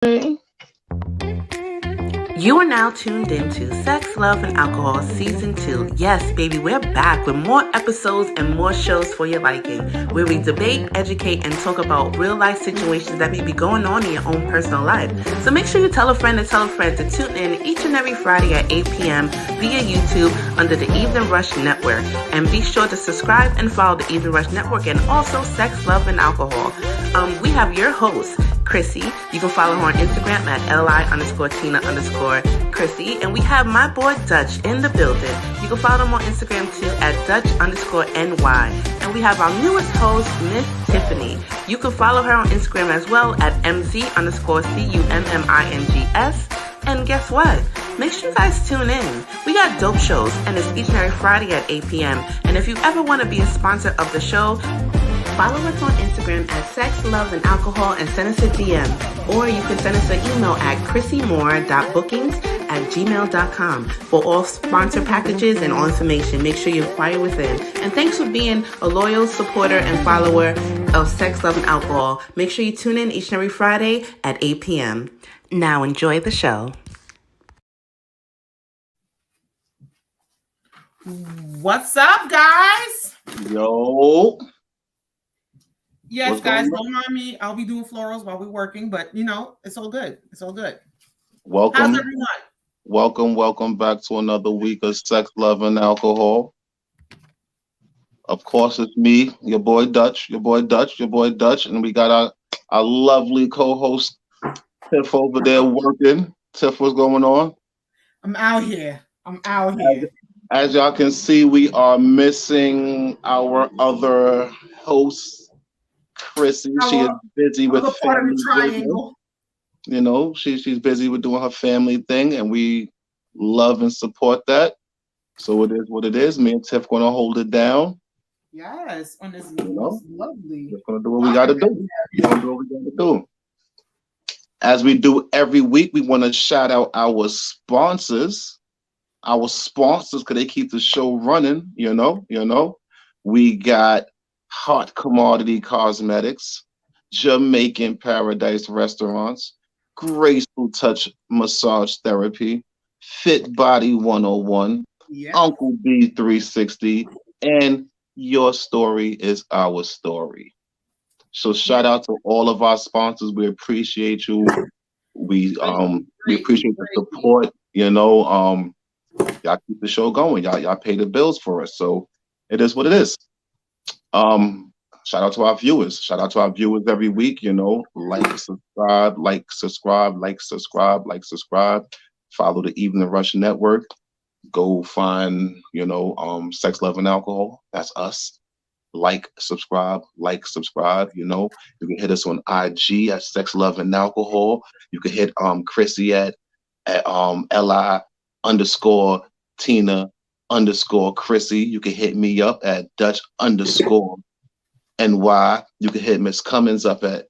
You are now tuned into Sex, Love, and Alcohol Season 2. Yes, baby, we're back with more episodes and more shows for your liking, where we debate, educate, and talk about real-life situations that may be going on in your own personal life. So make sure you tell a friend to tune in each and every Friday at 8 p.m. via YouTube under the Evening Rush Network. And be sure to subscribe and follow the Evening Rush Network and also Sex, Love, and Alcohol. We have your host, Chrissy. You can follow her on Instagram at li_Tina_Chrissy. And we have my boy Dutch in the building. You can follow him on Instagram too at Dutch_NY. And we have our newest host, Miss Tiffany. You can follow her on Instagram as well at MZ_CUMMINGS. And guess what? Make sure you guys tune in. We got dope shows, and it's each and every Friday at 8 p.m. And if you ever want to be a sponsor of the show, follow us on Instagram at Sex, Love, and Alcohol and send us a DM. Or you can send us an email at chrissymore.bookings@gmail.com for all sponsor packages and all information. Make sure you inquire within. And thanks for being a loyal supporter and follower of Sex, Love, and Alcohol. Make sure you tune in each and every Friday at 8 p.m. Now enjoy the show. What's up, guys? Yo. Yes, guys, don't mind me. I'll be doing florals while we're working, but you know, it's all good. It's all good. Welcome. How's everyone? Welcome back to another week of Sex, Love, and Alcohol. Of course, it's me, your boy Dutch, and we got our lovely co-host Tiff over there working. Tiff, what's going on? I'm out here. As y'all can see, we are missing our other host, Chrissy. She is busy with family triangle. You know, she's busy with doing her family thing, and we love and support that. So it is what it is. Me and Tiff gonna hold it down. Yes, on this lovely. We're gonna do what we gotta do. As we do every week, we want to shout out our sponsors. Because they keep the show running, you know. We got Hot Commodity Cosmetics, Jamaican Paradise Restaurants, Graceful Touch Massage Therapy, Fit Body 101, Uncle B 360, and Your Story is Our Story. So shout out to all of our sponsors. We appreciate you. We appreciate the support, you know. Y'all keep the show going. Y'all pay the bills for us. So it is what it is. Shout out to our viewers. Shout out to our viewers every week, you know. Like, subscribe. Follow the Evening Rush Network. Go find, you know, Sex, Love, and Alcohol. That's us. Subscribe, you know. You can hit us on IG at Sex, Love, and Alcohol. You can hit Chrissy at li_Tina_Chrissy. You can hit me up at Dutch_NY. You can hit Miss Cummins up at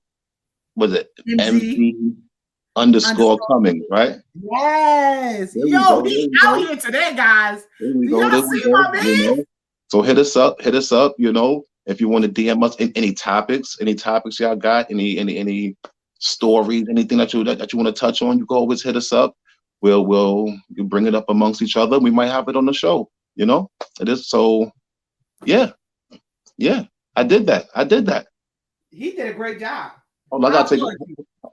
MZ_Cummings, right? Yes. Yo, he's out here today, guys. Y'all see my man? You know? So hit us up, you know, if you want to DM us in any topics y'all got, any stories, anything that you want to touch on, you can always hit us up. We'll bring it up amongst each other. We might have it on the show, you know. It is so, yeah. I did that. He did a great job. Hold on,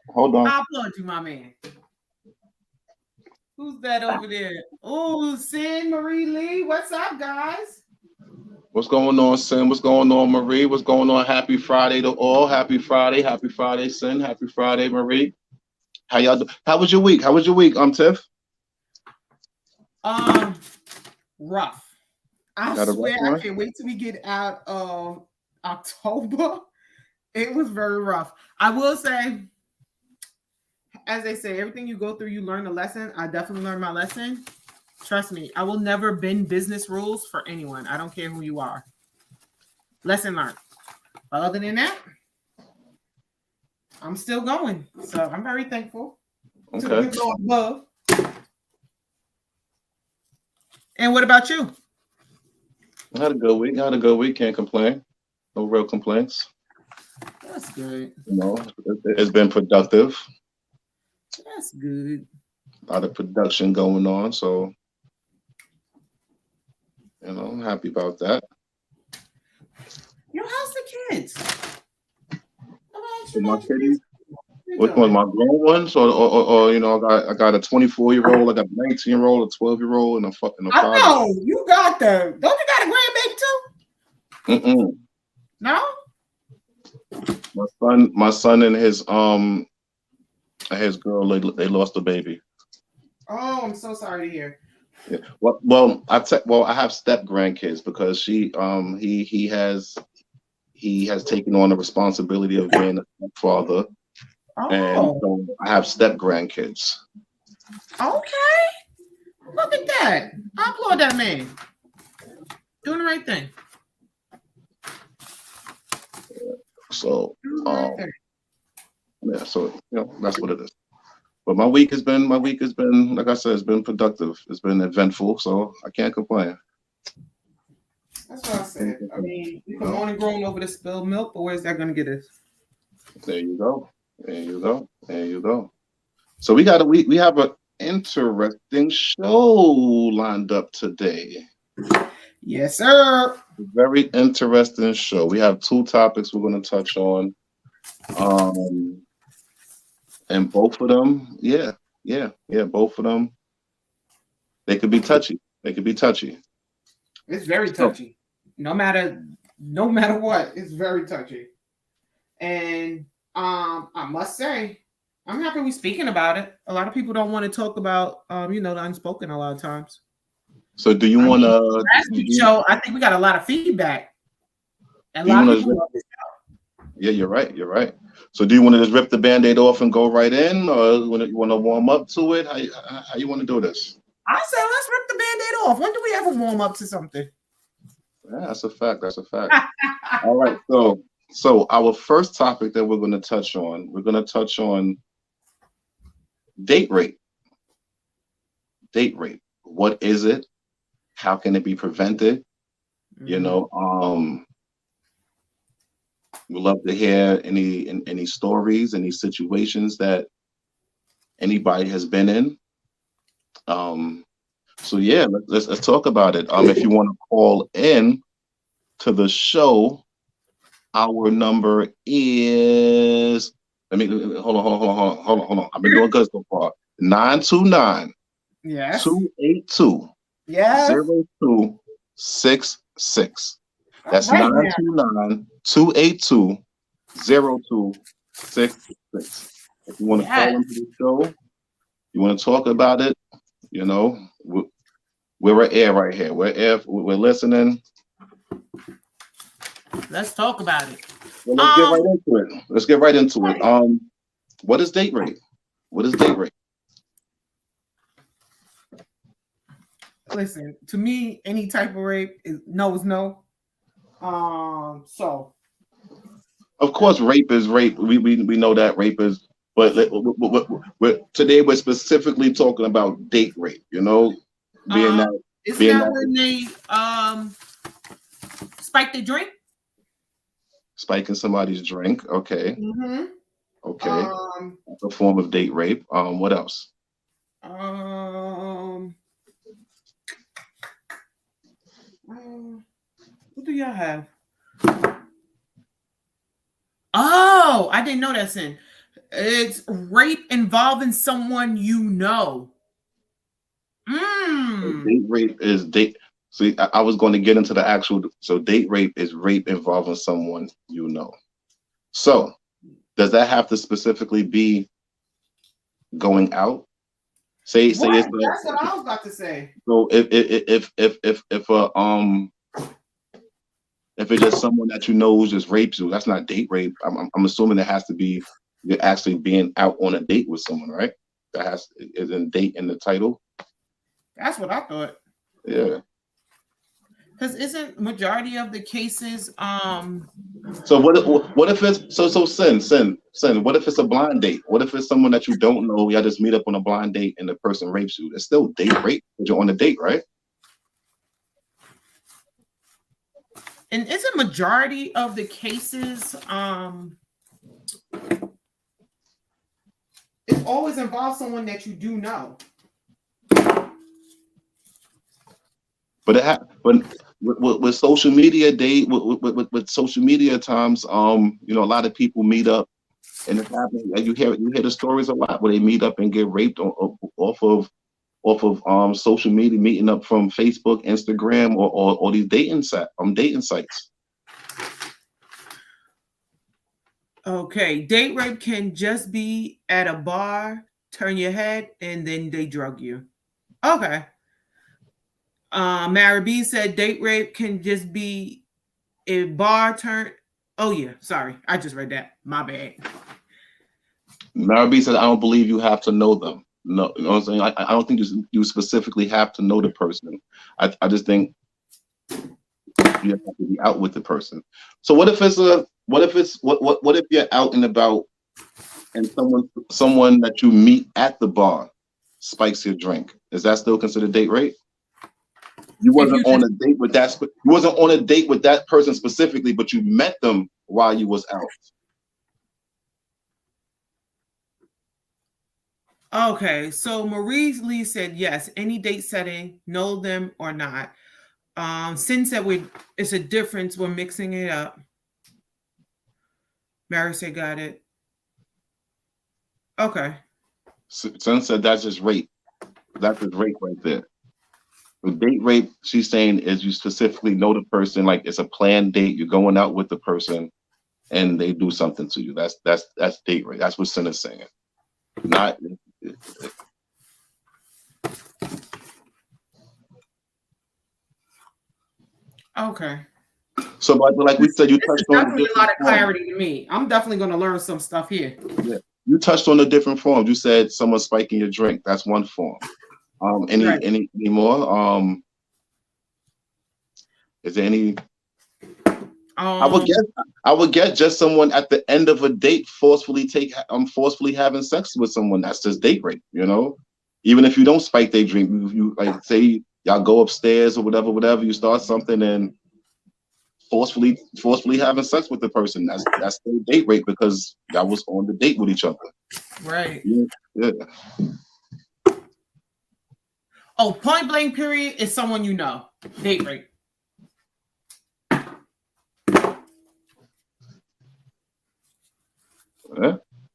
hold on. I applaud you, my man. Who's that over there? Oh, Sin Marie Lee. What's up, guys? What's going on, Sin? What's going on, Marie? What's going on? Happy Friday to all. Happy Friday, Sin. Happy Friday, Marie. How y'all do? How was your week, Tiff? Rough. I swear I can't wait till we get out of October. It was very rough. I will say, as they say, everything you go through, you learn a lesson. I definitely learned my lesson. Trust me, I will never bend business rules for anyone. I don't care who you are. Lesson learned. But other than that, I'm still going. So I'm very thankful to the Lord above. And what about you? I had a good week. Can't complain. No real complaints. That's good. You know, it's been productive. That's good. A lot of production going on, so I'm happy about that. How's the kids? My kids. Which one? My grown ones, or I got a 24-year-old, I got a 19-year-old, a 12-year-old, and a fucking. I know you got them. Don't you got a grandbaby too? No. My son and his girl, they lost a baby. Oh, I'm so sorry to hear. Yeah. Well, I have step grandkids because he has taken on the responsibility of being a stepfather. Oh. And so I have step grandkids. Okay. Look at that. I applaud that man. Doing the right thing. So yeah, so that's what it is. But my week has been, like I said, it's been productive. It's been eventful, so I can't complain. That's what I said. I mean, we come on and grown over the spilled milk, but where's that gonna get us? There you go. So we have an interesting show lined up today. Yes, sir. A very interesting show. We have 2 topics we're going to touch on. And both of them, both of them, they could be touchy. It's very touchy. No matter what, it's very touchy. And I must say, I'm happy we're speaking about it. A lot of people don't want to talk about the unspoken a lot of times. So do you want to last week's show, I think we got a lot of feedback. And a lot of people love this show. Yeah, you're right. So do you want to just rip the Band-Aid off and go right in, or you want to warm up to it? How you want to do this? I said let's rip the Band-Aid off. When do we ever warm up to something? Yeah, that's a fact. All right, so our first topic that we're going to touch on date rape. What is it? How can it be prevented? Mm-hmm. We'd love to hear any stories, any situations that anybody has been in. So yeah, let's talk about it. If you want to call in to the show, our number is. Hold on. I've been doing good so far. 929. Yes. 282. Yes. 0266. That's 929-282-0266. If you want to call into the show, you want to talk about it, we're air right here. We're listening. Let's talk about it. Well, let's get right into it. What is date rape? Listen, to me, any type of rape is no. So of course, rape is rape. We know that rape is, but today we're specifically talking about date rape. When they spike the drink? Spiking somebody's drink, okay. Mm-hmm. Okay. That's a form of date rape. What else? What do y'all have? Oh, I didn't know that's in. It's rape involving someone you know. Date rape is date. See, I was going to get into the actual. So date rape is rape involving someone you know. So does that have to specifically be going out? Say it's that's what I was about to say. So if it's just someone that you know who just rapes you, that's not date rape. I'm assuming it has to be you're actually being out on a date with someone, right? That is in date in the title. That's what I thought. Yeah. Because isn't majority of the cases So what if it's so sin? What if it's a blind date? What if it's someone that you don't know? Y'all just meet up on a blind date and the person rapes you? It's still date rape because you're on a date, right? And isn't majority of the cases it always involves someone that you do know. But with social media with social media times, you know, a lot of people meet up, and it's happening. You hear the stories a lot where they meet up and get raped off of social media, meeting up from Facebook, Instagram, or these dating sites. Okay, date rape can just be at a bar, turn your head, and then they drug you. Okay. Mary B said date rape can just be a bar turn. Oh yeah, sorry, I just read that. My bad. Mary B said, "I don't believe you have to know them. No, you know what I'm saying? I don't think you specifically have to know the person. I just think you have to be out with the person. So what if you're out and about and someone that you meet at the bar spikes your drink? Is that still considered date rape? You wasn't on a date with that. You wasn't on a date with that person specifically, but you met them while you was out. Okay, so Marie Lee said yes. Any date setting, know them or not. Since that it's a difference, we're mixing it up. Mary said, got it. Okay. Son said that's just rape. That's just rape right there. With date rape, she's saying is you specifically know the person, like it's a planned date. You're going out with the person, and they do something to you. That's date rape. That's what Sin is saying. Not. Okay. So, like we said, you touched on definitely a lot of clarity to me. I'm definitely going to learn some stuff here. Yeah, you touched on the different forms. You said someone spiking your drink. That's one form. Any more? Is there any? I would get just someone at the end of a date forcefully having sex with someone. That's just date rape, you know. Even if you don't spike their drink, you like say y'all go upstairs or whatever. You start something and forcefully having sex with the person. That's still date rape because y'all was on the date with each other. Right. Yeah. Oh, point blank period is someone you know. Date rape.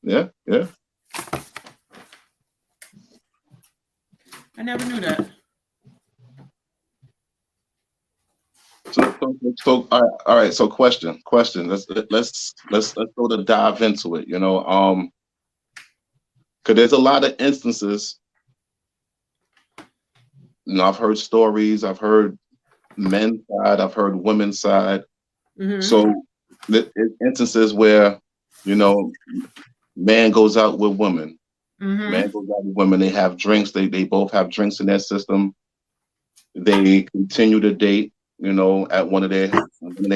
Yeah. I never knew that. So all right. So question. Let's go to dive into it. You know, because there's a lot of instances. You know, I've heard stories. I've heard men's side. I've heard women's side. Mm-hmm. So there's instances where, you know, man goes out with women. Mm-hmm. Man goes out with women. They have drinks. They both have drinks in their system. They continue to date, you know, at one of their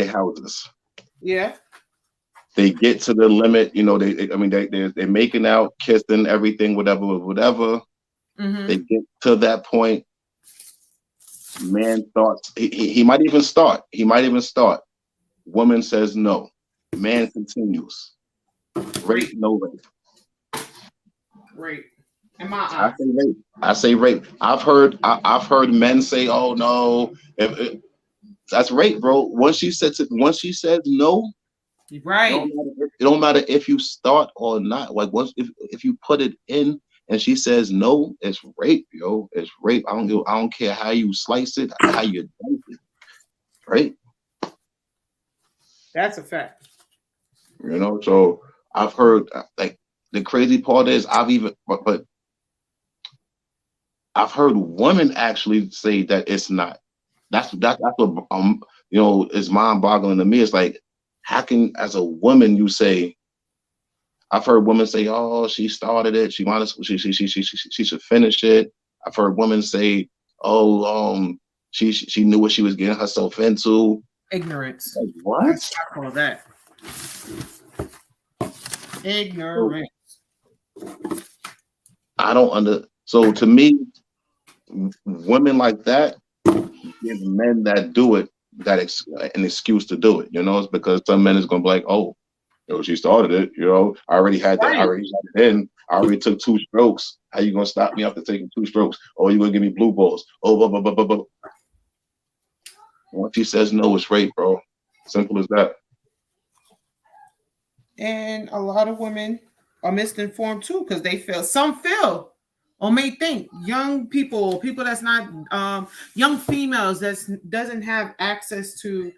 houses. Yeah. They get to the limit, you know. They're making out, kissing, everything, whatever. Mm-hmm. They get to that point. Man starts. He might even start. Woman says no. Man continues. Rape, no rape. Rape. In my eyes. I say rape. I've heard men say, "Oh no, that's rape, bro." Once she says no, right. It don't matter if you start or not. Like once if you put it in and she says no, it's rape, yo. It's rape. I don't care how you slice it, how you dice it. Right? That's a fact. You know, so I've heard, like, the crazy part is I've heard women actually say that it's not. That's what you know, is mind-boggling to me. It's like, how can, as a woman, you say? I've heard women say, "Oh, she started it. She should finish it." I've heard women say, "Oh, she knew what she was getting herself into." Ignorance. Like, what? I call that ignorance. I don't So to me, women like that give men that do it an excuse to do it. You know, it's because some men is gonna be like, "Oh, Yo, she started it. You know, I already had that. Right. I already had it in. I already took 2 strokes. How you gonna stop me after taking 2 strokes? Oh, you gonna give me blue balls? Oh, blah, blah, blah, blah, blah. Once she says no, it's rape, bro. Simple as that. And a lot of women are misinformed too because some feel or may think young people that's not young females that doesn't have access to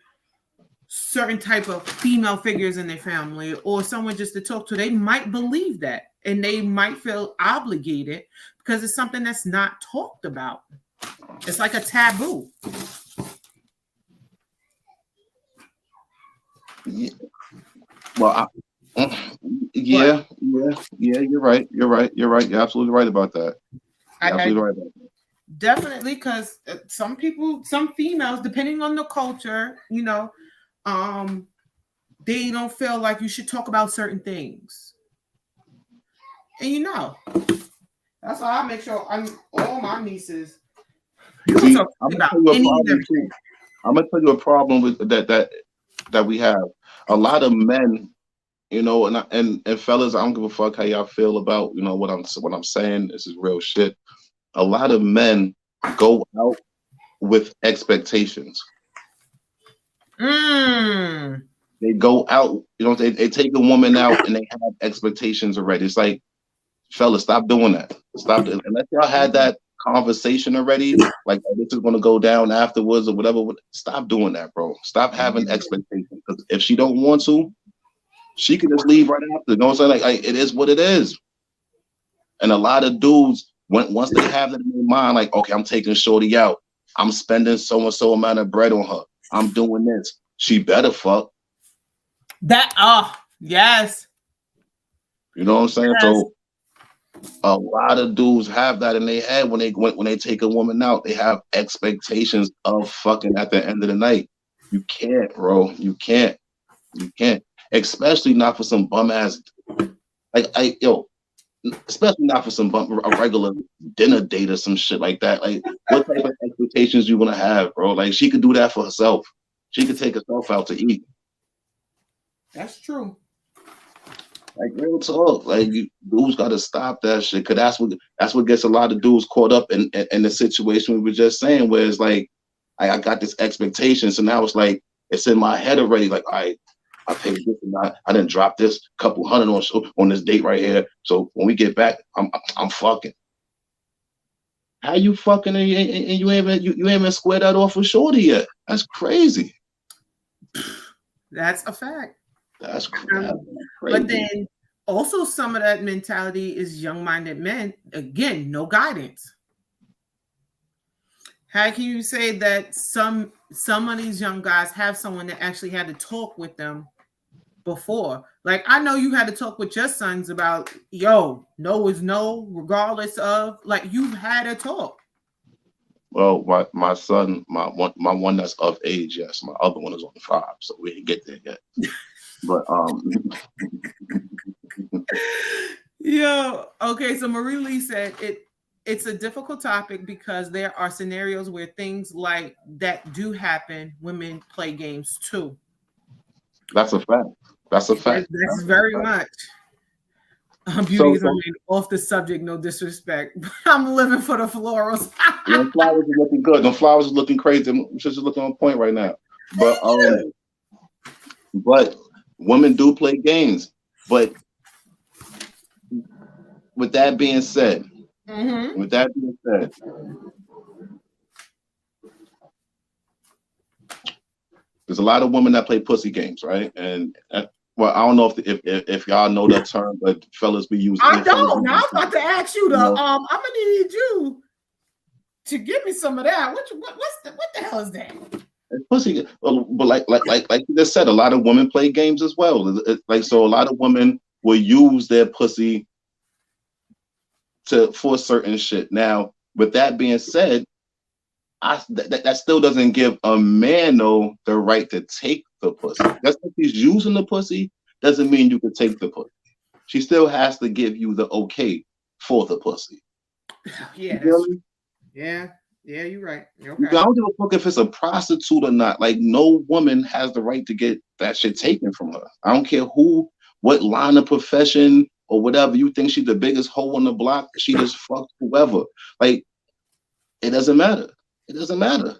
certain type of female figures in their family or someone just to talk to, they might believe that and they might feel obligated because it's something that's not talked about. It's like a taboo. Yeah. Well, yeah, you're right. You're absolutely right about that. Absolutely right about that. Definitely, because some females, depending on the culture, they don't feel like you should talk about certain things. And that's why I make sure all my nieces. See, I'm gonna tell you a problem with that we have. A lot of men, and fellas, I don't give a fuck how y'all feel about what I'm saying. This is real shit. A lot of men go out with expectations. They go out, they take a woman out and they have expectations already. It's like, fellas, stop doing that. Stop it. Unless y'all had that conversation already, like this is gonna go down afterwards or whatever. Stop doing that, bro. Stop having expectations. Because if she don't want to, she can just leave right after. You know what I'm saying? Like it is what it is. And a lot of dudes, once they have that in their mind, like, okay, I'm taking shorty out. I'm spending so and so amount of bread on her. I'm doing this. She better fuck. Yes. You know what I'm saying? Yes. So a lot of dudes have that in their head when they take a woman out. They have expectations of fucking at the end of the night. You can't, bro. You can't. Especially not for some bum ass especially not for a regular dinner date or some shit like that. Like, what type of expectations you gonna have, bro? Like, she could do that for herself. She could take herself out to eat. That's true. Like, real talk. Like, dudes gotta stop that shit. Cause that's what gets a lot of dudes caught up in the situation we were just saying, where it's like, I got this expectation, so now it's like it's in my head already. Like, I paid this and I didn't drop this couple hundred on this date right here. So when we get back, I'm fucking. How you fucking and you ain't even squared that off with shorty yet? That's crazy. That's a fact. That's crazy. But then also some of that mentality is young-minded men. Again, no guidance. How can you say that some of these young guys have someone that actually had to talk with them before? Like, I know you had to talk with your sons about, no is no, regardless of, like, you've had a talk. Well, my son, my one that's of age, yes. My other one is on 5, so we didn't get there yet. But okay. So Marie Lee said it's a difficult topic because there are scenarios where things like that do happen. Women play games too. That's a fact. That's very much. Beauty is off the subject, no disrespect. But I'm living for the florals. The flowers are looking good. The flowers are looking crazy. I'm just looking on point right now. But women do play games. But with that being said, there's a lot of women that play pussy games, right? And well, I don't know if y'all know that term, but fellas be using. I don't. Now I was about to ask you I'm gonna need you to give me some of that. What the hell is that? It's pussy, but like you just said, a lot of women play games as well. So a lot of women will use their pussy for certain shit. Now, with that being said, that still doesn't give a man the right to take the pussy. That's if he's using the pussy, doesn't mean you can take the pussy. She still has to give you the okay for the pussy. Yeah, you're right. Okay. I don't give a fuck if it's a prostitute or not. Like, no woman has the right to get that shit taken from her. I don't care who what line of profession or whatever you think she's the biggest hoe on the block, she just fucked whoever. Like, it doesn't matter. It doesn't matter.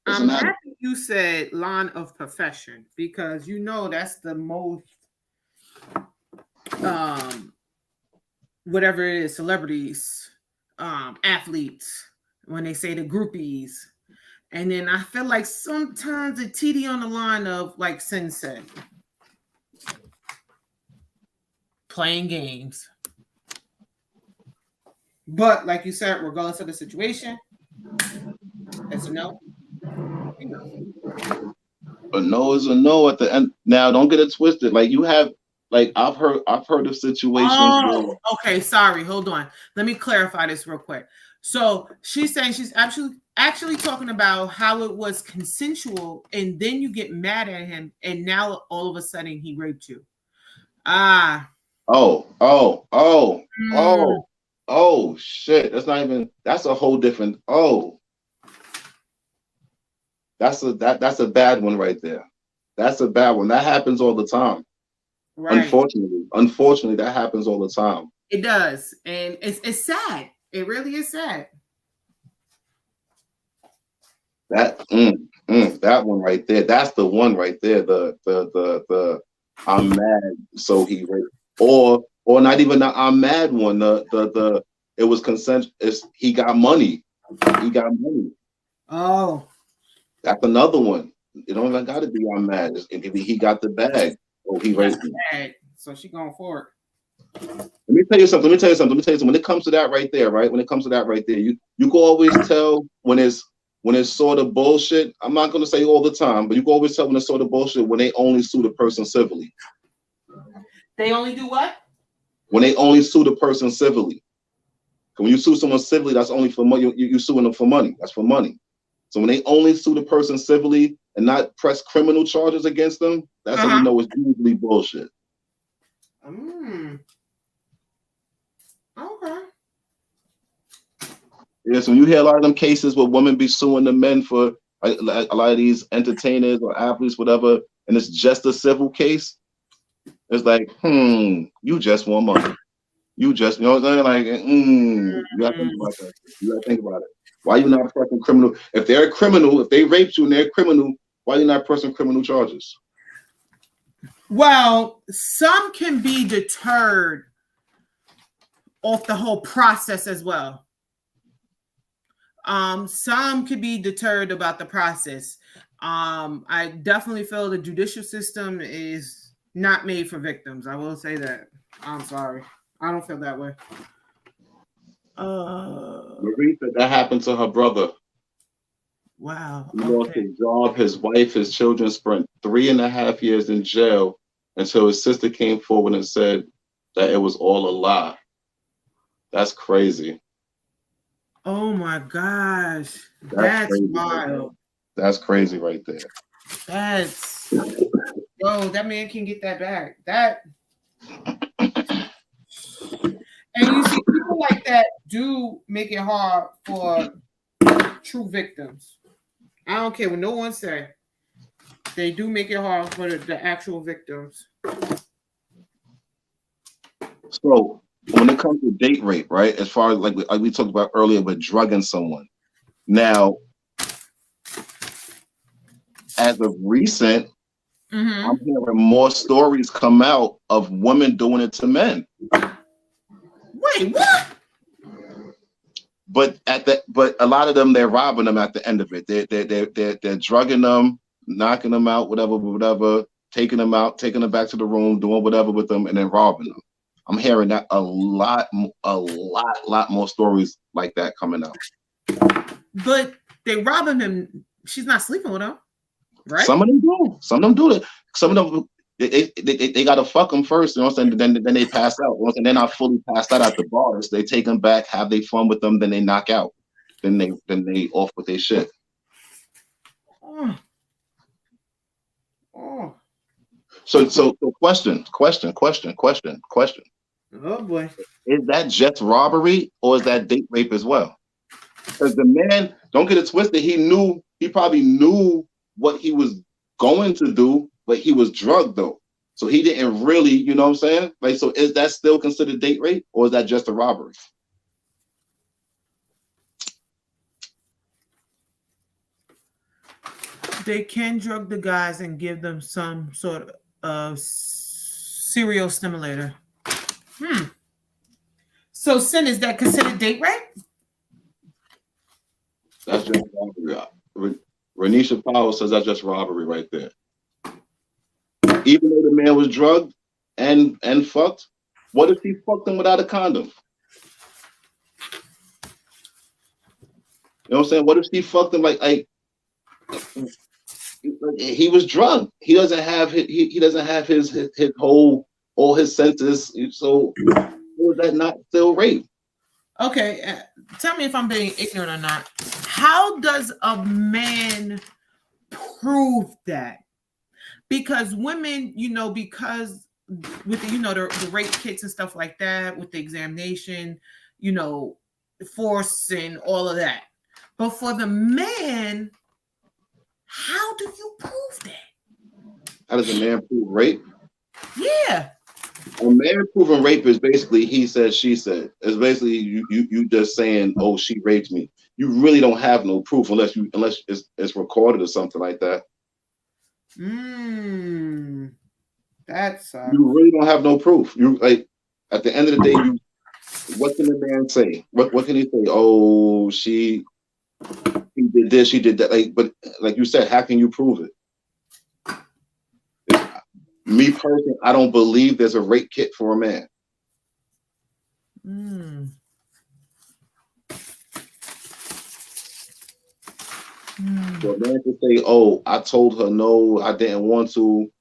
I'm happy you said line of profession because that's the most whatever it is, celebrities, athletes, when they say the groupies. And then I feel like sometimes the TD on the line of like Sensei. Playing games. But like you said, regardless of the situation, it's a no. A no is a no at the end. Now, don't get it twisted. Like you have, like I've heard of situations. Oh, okay. Sorry. Hold on. Let me clarify this real quick. So she's saying she's actually talking about how it was consensual, and then you get mad at him, and now all of a sudden he raped you. Ah. Oh, shit. That's a whole different, that's a bad one right there. That's a bad one. That happens all the time. Right. Unfortunately, that happens all the time. It does. And it's sad. It really is sad. That one right there. That's the one right there. The I'm mad, so he raped. Or not even the I'm mad one. The it was consent. He got money. He got money. Oh, that's another one. It don't even got to be I'm mad. He got the bag. Oh, he raped me. So she going for it. Let me tell you something. When it comes to that right there, you can always tell when it's sort of bullshit. I'm not gonna say all the time, but you can always tell when it's sort of bullshit when they only sue the person civilly. They only do what? When they only sue the person civilly. When you sue someone civilly, that's only for money. You're suing them for money. That's for money. So when they only sue the person civilly and not press criminal charges against them, that's how you know it's usually bullshit. Okay. Yeah, so you hear a lot of them cases where women be suing the men for a lot of these entertainers or athletes, whatever, and it's just a civil case. It's like, you just want money. You just, you know what I'm saying? Like, you gotta think about that. You gotta think about it. Why you not pressing criminal? If they're a criminal, if they raped you and they're a criminal, why you not pressing criminal charges? Well, some can be deterred off the whole process as well. Some could be deterred about the process. I definitely feel the judicial system is not made for victims. I will say that. I'm sorry. I don't feel that way. Marie said that happened to her brother. Wow. He lost his job, his wife, his children, spent 3.5 years in jail until his sister came forward and said that it was all a lie. That's crazy. Oh my gosh. That's wild. That's crazy right there. That's that man can get that back. And you see, people like that do make it hard for true victims. I don't care what no one say. They do make it hard for the actual victims. So when it comes to date rape, right? As far as like we talked about earlier with drugging someone. Now, as of recent, I'm hearing more stories come out of women doing it to men. Wait, what? But a lot of them, they're robbing them at the end of it. They're drugging them, knocking them out, whatever, taking them out, taking them back to the room, doing whatever with them, and then robbing them. I'm hearing that a lot more stories like that coming out. But they robbing him. She's not sleeping with him, right? Some of them do. Some of them they gotta fuck them first, you know what I'm saying? Then they pass out. You know, and they're not fully passed out at the bars. They take them back, have they fun with them, then they knock out. Then they off with their shit. Oh. So question. Oh boy. Is that just robbery or is that date rape as well? Because the man, don't get it twisted, he probably knew what he was going to do, but he was drugged though. So he didn't really, you know what I'm saying? Like, so is that still considered date rape, or is that just a robbery? They can drug the guys and give them some sort of serial stimulator. So, Sin, is that considered date rape? That's just robbery. Renisha Powell says that's just robbery right there. Even though the man was drugged and fucked, what if he fucked him without a condom? You know what I'm saying? What if he fucked him like he was drugged? He doesn't have his whole all his senses. So was that not still rape? Okay, tell me if I'm being ignorant or not. How does a man prove that? Because women, because with the rape kits and stuff like that, with the examination, force and all of that. But for the man, how do you prove that? How does a man prove rape? Yeah. A man proving rape is basically he said, she said. It's basically you just saying, oh, she raped me. You really don't have no proof unless it's recorded or something like that. That sucks. You really don't have no proof. You like at the end of the day, what can the man say? What can he say? Oh, he did this, she did that. But like you said, how can you prove it? Me personally, I don't believe there's a rape kit for a man. So a man can say, oh, I told her no, I didn't want to.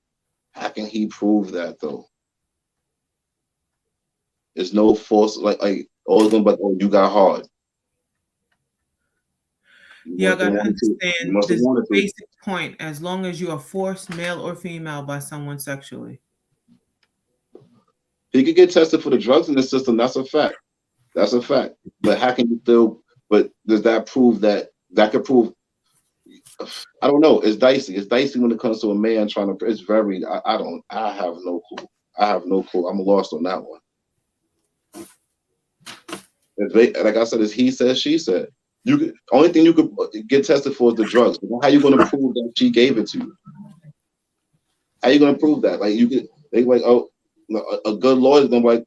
How can he prove that though? There's no force all of them, but oh, you got hard. Yeah, I gotta understand this basic point. As long as you are forced, male or female, by someone sexually, he could get tested for the drugs in the system. That's a fact. That's a fact. But how can you still? But does that prove that could prove? I don't know. It's dicey. It's dicey when it comes to a man trying to. It's very. I have no clue. I have no clue. I'm lost on that one. Like I said, it's he said, she said. Only thing you could get tested for is the drugs. How are you going to prove that she gave it to you? How are you going to prove that? Like they like, oh, a good lawyer is going to be like,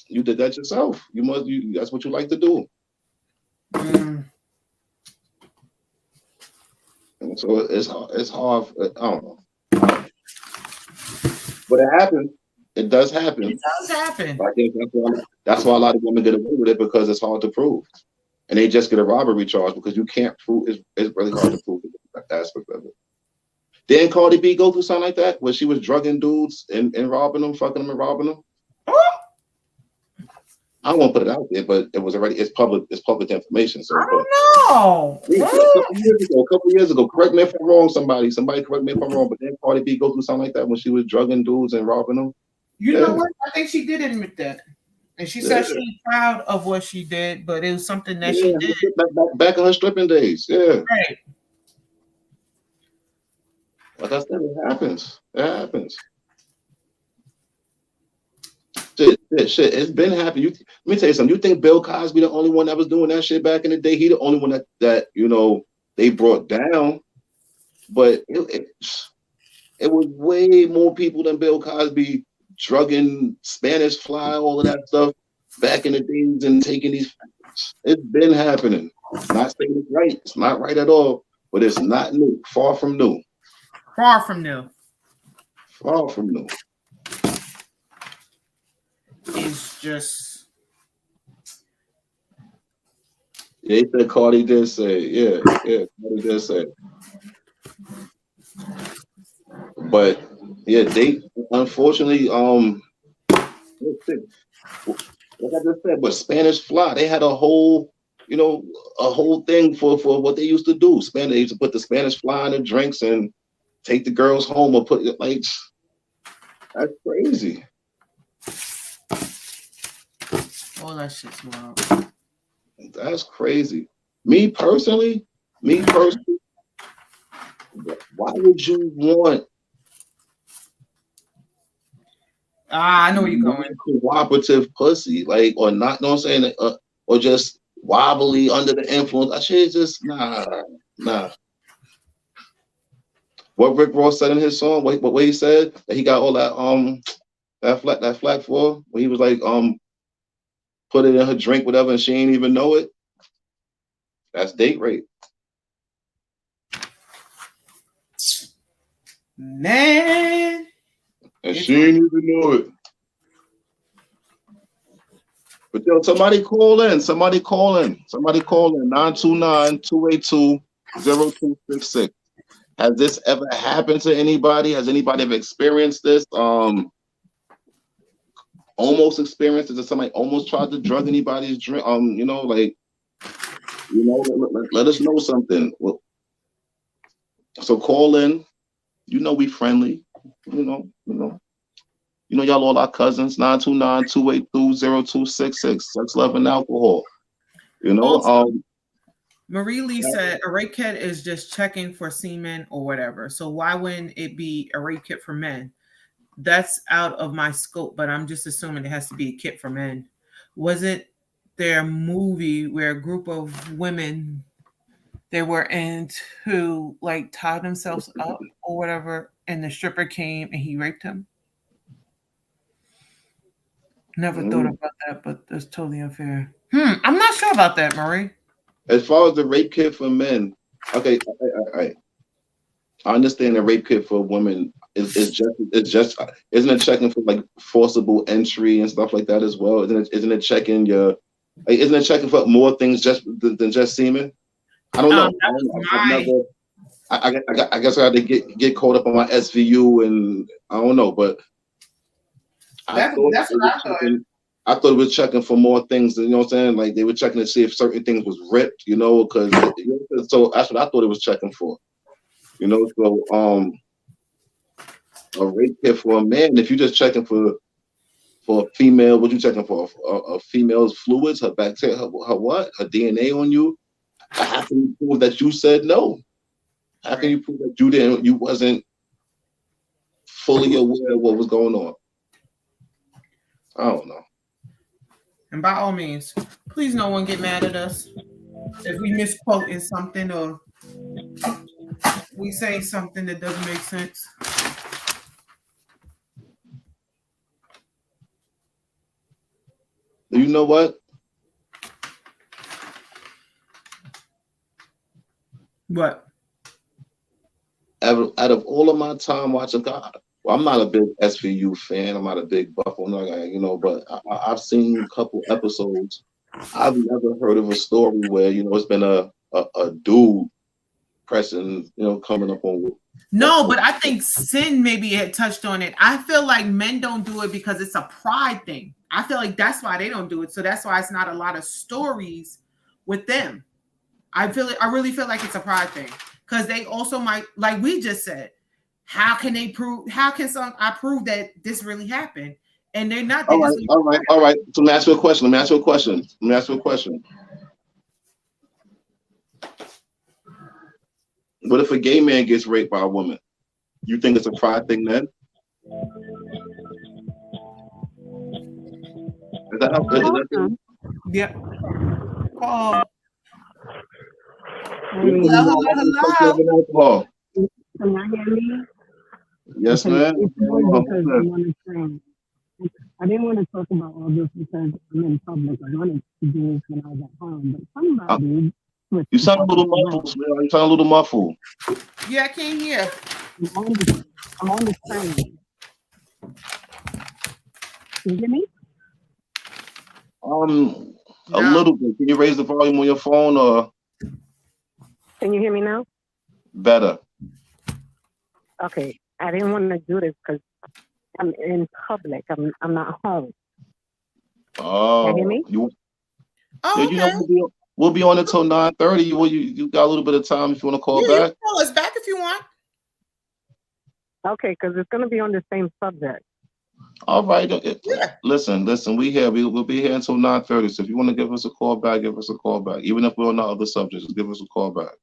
you did that yourself. That's what you like to do. And so it's hard. I don't know. But it happens. It does happen. It does happen. I guess that's why a lot of women get away with it, because it's hard to prove. And they just get a robbery charge because you can't prove. It's really hard to prove that aspect of it. Didn't Cardi B go through something like that where she was drugging dudes and robbing them, fucking them and robbing them? I won't put it out there, but it's public information. So I don't know. A couple years ago, correct me if I'm wrong. Somebody correct me if I'm wrong. But didn't Cardi B go through something like that when she was drugging dudes and robbing them? You know what? I think she did admit that. And she said she's proud of what she did, but it was something that she did. Back in her stripping days. Yeah. Right. Like I said, it happens. It happens. Shit. It's been happening. Let me tell you something. You think Bill Cosby the only one that was doing that shit back in the day? He the only one that they brought down. But it was way more people than Bill Cosby drugging Spanish Fly, all of that stuff back in the days and taking these. It's been happening. Not saying it's right. It's not right at all. But it's not new. Far from new. Far from new. Far from new. It's just. Yeah, he said Cardi did say. Yeah, Cardi did say. But yeah, they unfortunately, like I just said, but Spanish Fly, they had a whole thing for what they used to do. They used to put the Spanish Fly in the drinks and take the girls home or put it like, that's crazy. All that shit's wild. That's crazy. Me personally, why would you want I know where you're going. Cooperative pussy, like, or not, know what I'm saying, or just wobbly under the influence. That shit is just nah. What Rick Ross said in his song, what he said that he got all that flack for, when he was like put it in her drink, whatever, and she ain't even know it. That's date rape. Man. And she ain't even know it. But yo, somebody call in. 929-282-0266. Has this ever happened to anybody? Has anybody ever experienced this? Almost experienced it, that somebody almost tried to drug anybody's drink. Let us know something. Well, so call in. We friendly. Y'all all our cousins. 929-282-0266. Sex, love, and alcohol. Also, Marie Lee said a rape kit is just checking for semen or whatever. So why wouldn't it be a rape kit for men? That's out of my scope, but I'm just assuming it has to be a kit for men. Wasn't there a movie where a group of women, they were into like tie themselves up or whatever, and the stripper came and he raped him? Never thought about that, but that's totally unfair. I'm not sure about that, Marie. As far as the rape kit for men, okay, I understand the rape kit for women is just isn't it checking for like forcible entry and stuff like that as well? Isn't it checking isn't it checking for more things just than just semen? I don't know. I guess I had to get caught up on my SVU, and I don't know, but that's what I thought. I thought it was checking for more things. You know what I'm saying? Like they were checking to see if certain things was ripped. Because so that's what I thought it was checking for. So a rape kit for a man. If you're just checking for a female, what you checking for? A female's fluids, her bacteria, her what? Her DNA on you. How can you prove that you said no? How can you prove that you wasn't fully aware of what was going on? I don't know. And by all means, please no one get mad at us if we misquoting something or we say something that doesn't make sense. You know what? What? Out of all of my time watching God, well, I'm not a big SVU fan. I'm not a big Buffalo, but I've seen a couple episodes. I've never heard of a story where it's been a dude pressing, coming up on. No, but I think Sin maybe had touched on it. I feel like men don't do it because it's a pride thing. I feel like that's why they don't do it. So that's why it's not a lot of stories with them. I really feel like it's a pride thing because they also might, like we just said, how can I prove that this really happened? And they're not. All right. So let me ask you a question. What if a gay man gets raped by a woman? You think it's a pride thing then? Is that yeah. Oh. Hello. Can you hear me? Yes, ma'am. I didn't want to talk about all this because I'm in public. I wanted to do this when I was at home, but somebody. You sound a little muffled, man. You sound a little muffled. Yeah, I can't hear. I'm on the train. Can you hear me? A little bit. Can you raise the volume on your phone or? Can you hear me now? Better. Okay. I didn't want to do this because I'm in public. I'm not home. Oh. Can you hear me? We'll be on until 9:30. You got a little bit of time if you want to call back. You can call us back if you want. Okay, because it's going to be on the same subject. All right. Listen. We here. We'll be here until 9:30. So if you want to give us a call back, give us a call back. Even if we're on the other subjects, give us a call back.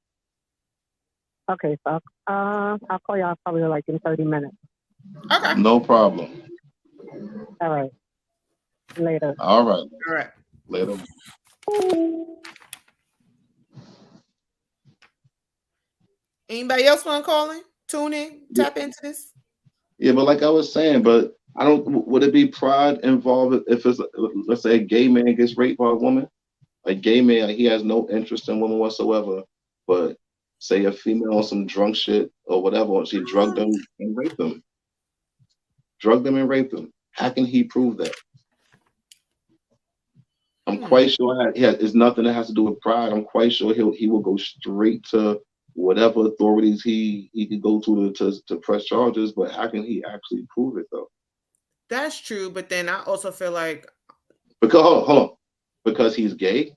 Okay, so I'll call y'all probably like in 30 minutes. Okay. No problem. All right. Later. All right. All right. Later. Anybody else want to call in? Tune in, tap into this. Yeah, but like I was saying, but I don't. Would it be pride involved if it's, let's say, a gay man gets raped by a woman? A gay man, he has no interest in women whatsoever, but say a female on some drunk shit or whatever, she drugged them and raped them. Drugged them and raped them. How can he prove that? I'm quite sure it's nothing that has to do with pride. I'm quite sure he will go straight to whatever authorities he could go to press charges, but how can he actually prove it though? That's true, but then I also feel like because hold on. Because he's gay?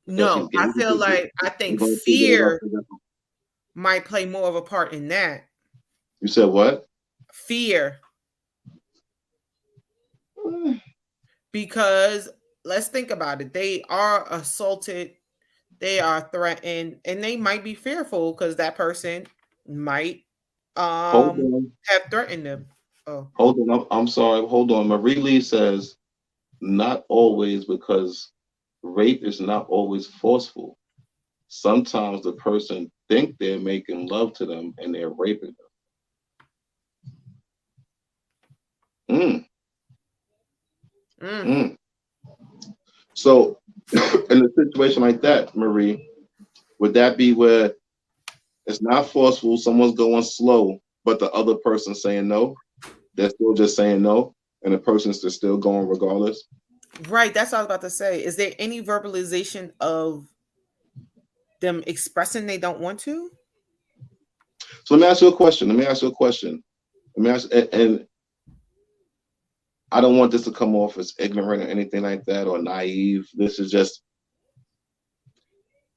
No, I feel like I think fear might play more of a part in that. You said what? Fear. Because let's think about it. They are assaulted, they are threatened, and they might be fearful because that person might have threatened them. Oh. Hold on, I'm sorry. Hold on. Marie Lee says not always, because rape is not always forceful. Sometimes the person think they're making love to them and they're raping them. So in a situation like that, Marie, would that be where it's not forceful, someone's going slow, but the other person's saying no? They're still just saying no, and the person's just still going regardless? Right, that's what I was about to say. Is there any verbalization of them expressing they don't want to? So let me ask you a question. And I don't want this to come off as ignorant or anything like that or naive. This is just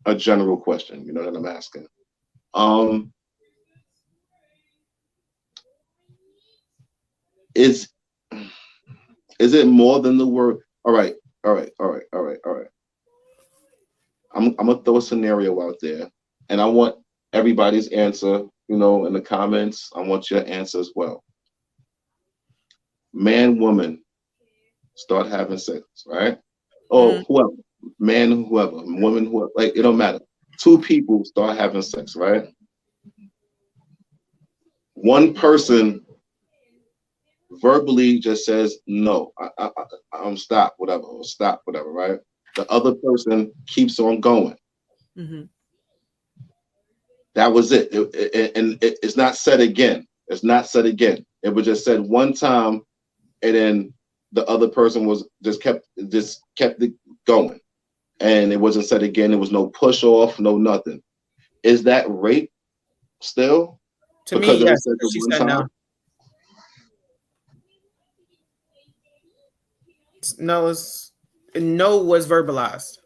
a general question, you know, that I'm asking. Is it more than the word? All right. I'm gonna throw a scenario out there, and I want everybody's answer, you know, in the comments. I want your answer as well. Man, woman, start having sex, right? Or whoever, man, whoever, woman, whoever, like, it don't matter. Two people start having sex, right? One person verbally just says no, I'm stop, whatever, right? The other person keeps on going. That was it. It's not said again. It was just said one time, and then the other person was just kept it going, and it wasn't said again. There was no push off, no nothing. Is that rape still? To me, yes. She said no. No was verbalized.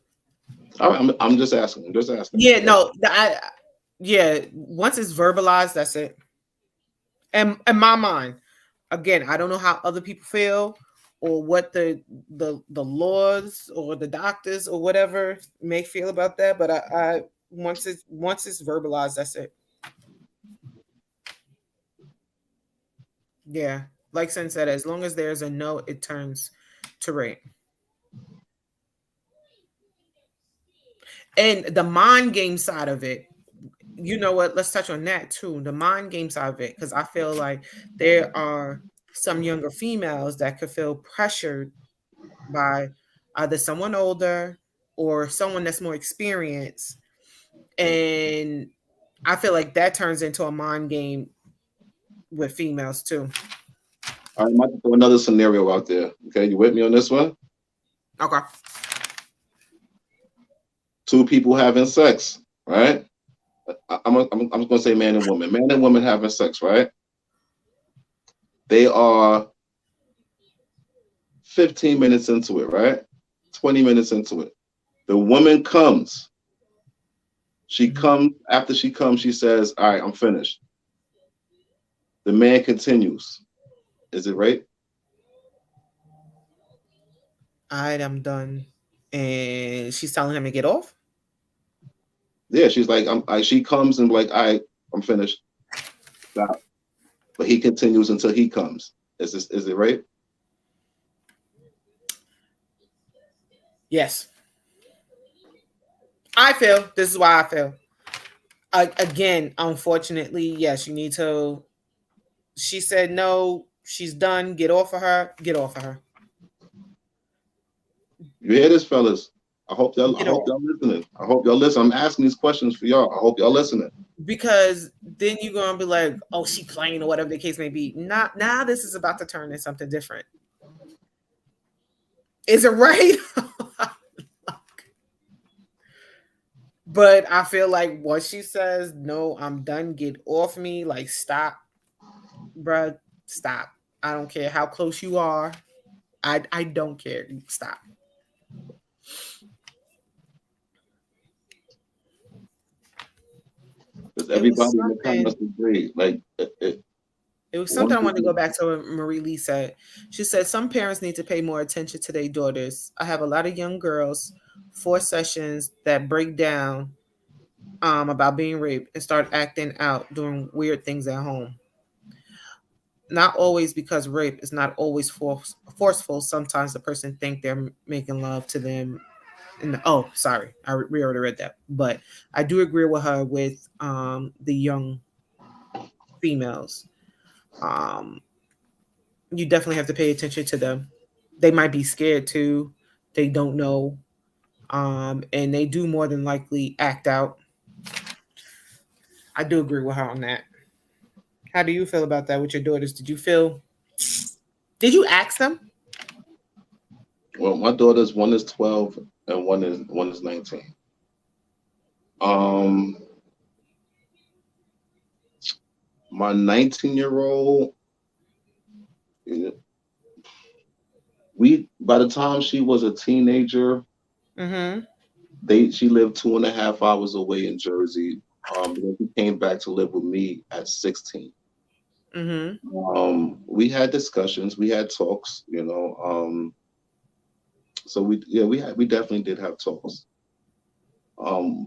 I'm just asking. Yeah, no, once it's verbalized, that's it. And in my mind, again, I don't know how other people feel or what the laws or the doctors or whatever may feel about that, but I once it's verbalized, that's it. Yeah, like Sen said, as long as there's a no, it turns to rape. And the mind game side of it, you know what? Let's touch on that too. The mind game side of it, because I feel like there are some younger females that could feel pressured by either someone older or someone that's more experienced. And I feel like that turns into a mind game with females too. All right, I might throw another scenario out there. Okay, you with me on this one? Okay. Two people having sex, right? I'm gonna say man and woman. Man and woman having sex, right? They are 15 minutes into it, right? 20 minutes into it. The woman comes. She comes. After she comes, she says, all right, I'm finished. The man continues. Is it rape? All right, I'm done. And she's telling him to get off? Yeah, she's like, she comes and like, all right, I'm finished. Stop. But he continues until he comes. Is it rape? Yes. I feel this is why I feel. Again, unfortunately, yes, you need to. She said no. She's done. Get off of her. Get off of her. You hear this, fellas? I hope y'all listening. I hope y'all listen. I'm asking these questions for y'all. I hope y'all listening. Because then you're gonna be like, oh, she playing or whatever the case may be. Not now. This is about to turn into something different. Is it right? But I feel like what she says, no, I'm done. Get off me. Like, stop, bruh. Stop. I don't care how close you are. I don't care. Stop. Because everybody in the comments agree. Like it was something I wanted to go back to what Marie Lee said. She said some parents need to pay more attention to their daughters. I have a lot of young girls, 4 sessions that break down about being raped and start acting out, doing weird things at home. Not always, because rape is not always forceful. Sometimes the person think they're making love to them. Oh, sorry, we already read that. But I do agree with her with the young females. You definitely have to pay attention to them. They might be scared too. They don't know. And they do more than likely act out. I do agree with her on that. How do you feel about that with your daughters? Did you ask them? Well, my daughters, one is 12 and one is 19. My 19-year-old, by the time she was a teenager, she lived 2.5 hours away in Jersey. She came back to live with me at 16. We had discussions, we had talks, so we definitely did have talks.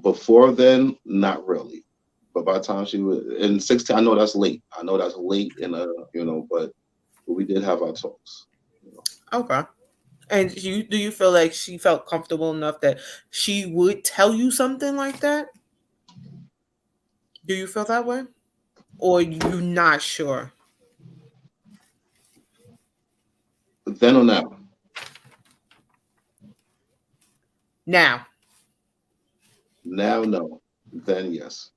Before then, not really. But by the time she was in 16, I know that's late. But we did have our talks. Okay. And do you feel like she felt comfortable enough that she would tell you something like that? Do you feel that way? Or you're not sure? Then or now? Now. Now, no. Then, yes.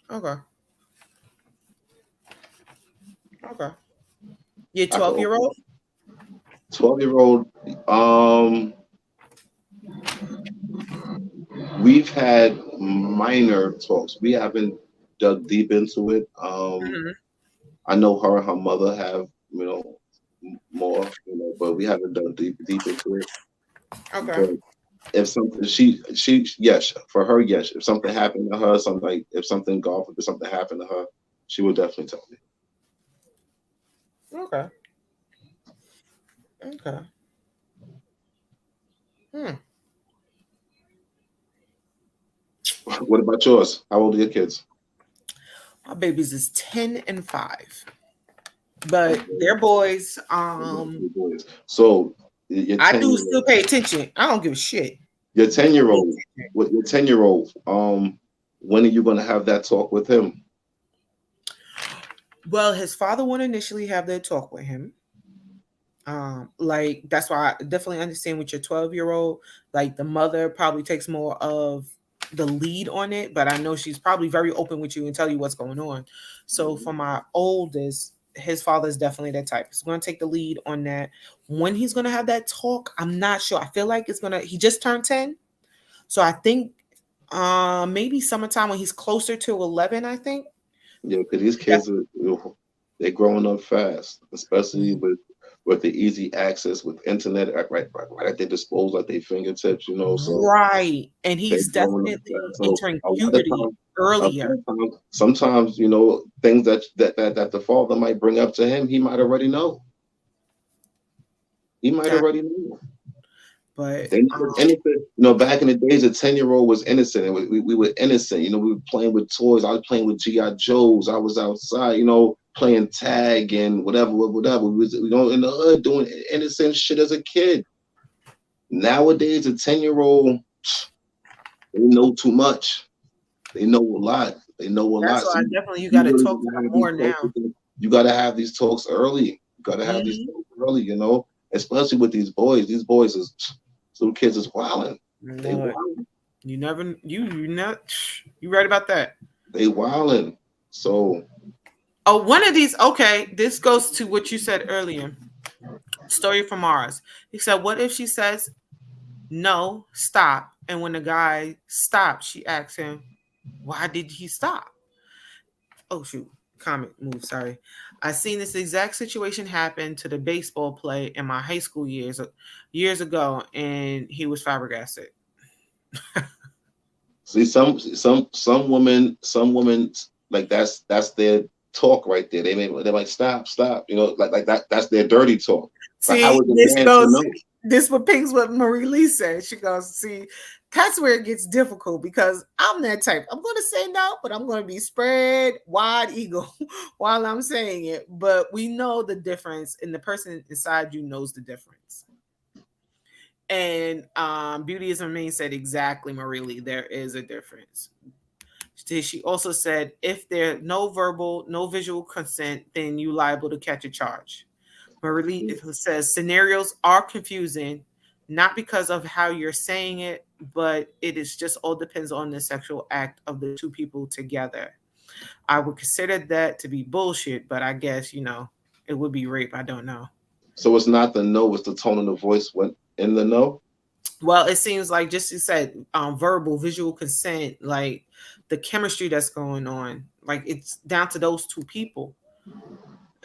Okay. Your 12-year-old? 12-year-old. We've had minor talks. We haven't dug deep into it. I know her and her mother have, more, but we haven't dug deep into it. Okay. But if something, yes, for her, yes. If something happened to her, if something happened to her, she would definitely tell me. Okay. What about yours? How old are your kids? My babies is 10 and 5. But they're boys. So I do still pay attention. I don't give a shit. Your 10-year-old, when are you going to have that talk with him? Well, his father won't initially have that talk with him. That's why I definitely understand with your 12-year-old. Like, the mother probably takes more of the lead on it, but I know she's probably very open with you and tell you what's going on. So for my oldest, his father is definitely that type. He's going to take the lead on that. When he's going to have that talk, I'm not sure. I feel like he just turned 10. So I think maybe summertime when he's closer to 11, I think. Yeah, because these kids they're growing up fast, especially with the easy access with internet right at their disposal, at their fingertips, So right, and he's definitely entering puberty earlier. Sometimes things that the father might bring up to him, he might already know. But anything, back in the days, a 10-year-old was innocent, and we were innocent. We were playing with toys. I was playing with GI Joes. I was outside. playing tag and whatever. We go in the hood doing innocent shit as a kid. Nowadays, a 10-year-old, they know too much. They know a lot. That's why you got to talk to them more now. You got to have these talks early. You got to have these talks early, you know, especially with these boys. These boys little kids is wilding. They wilding. You right about that. They wilding. So. One of these. Okay, this goes to what you said earlier. Story from Mars. He said, "What if she says, no, stop, and when the guy stops, she asks him, why did he stop?" Oh shoot, comment move. Sorry, I seen this exact situation happen to the baseball play in my high school years ago, and he was flabbergasted. See, some women like that's their talk right there. They're like stop, you know, like that. That's their dirty talk. See, this what pings what Marie Lee said. She goes, see, that's where it gets difficult because I'm that type. I'm going to say no, but I'm going to be spread wide eagle while I'm saying it. But we know the difference, and the person inside you knows the difference. And Beauty is Remain said exactly, Marie Lee, there is a difference. She also said, if there's no verbal, no visual consent, then you're liable to catch a charge. Marie Lee says scenarios are confusing, not because of how you're saying it, but it is just all depends on the sexual act of the two people together. I would consider that to be bullshit, but I guess, you know, it would be rape. I don't know. So it's not the no, it's the tone of the voice went in the no? Well, it seems like just you said verbal, visual consent, like the chemistry that's going on, like it's down to those two people.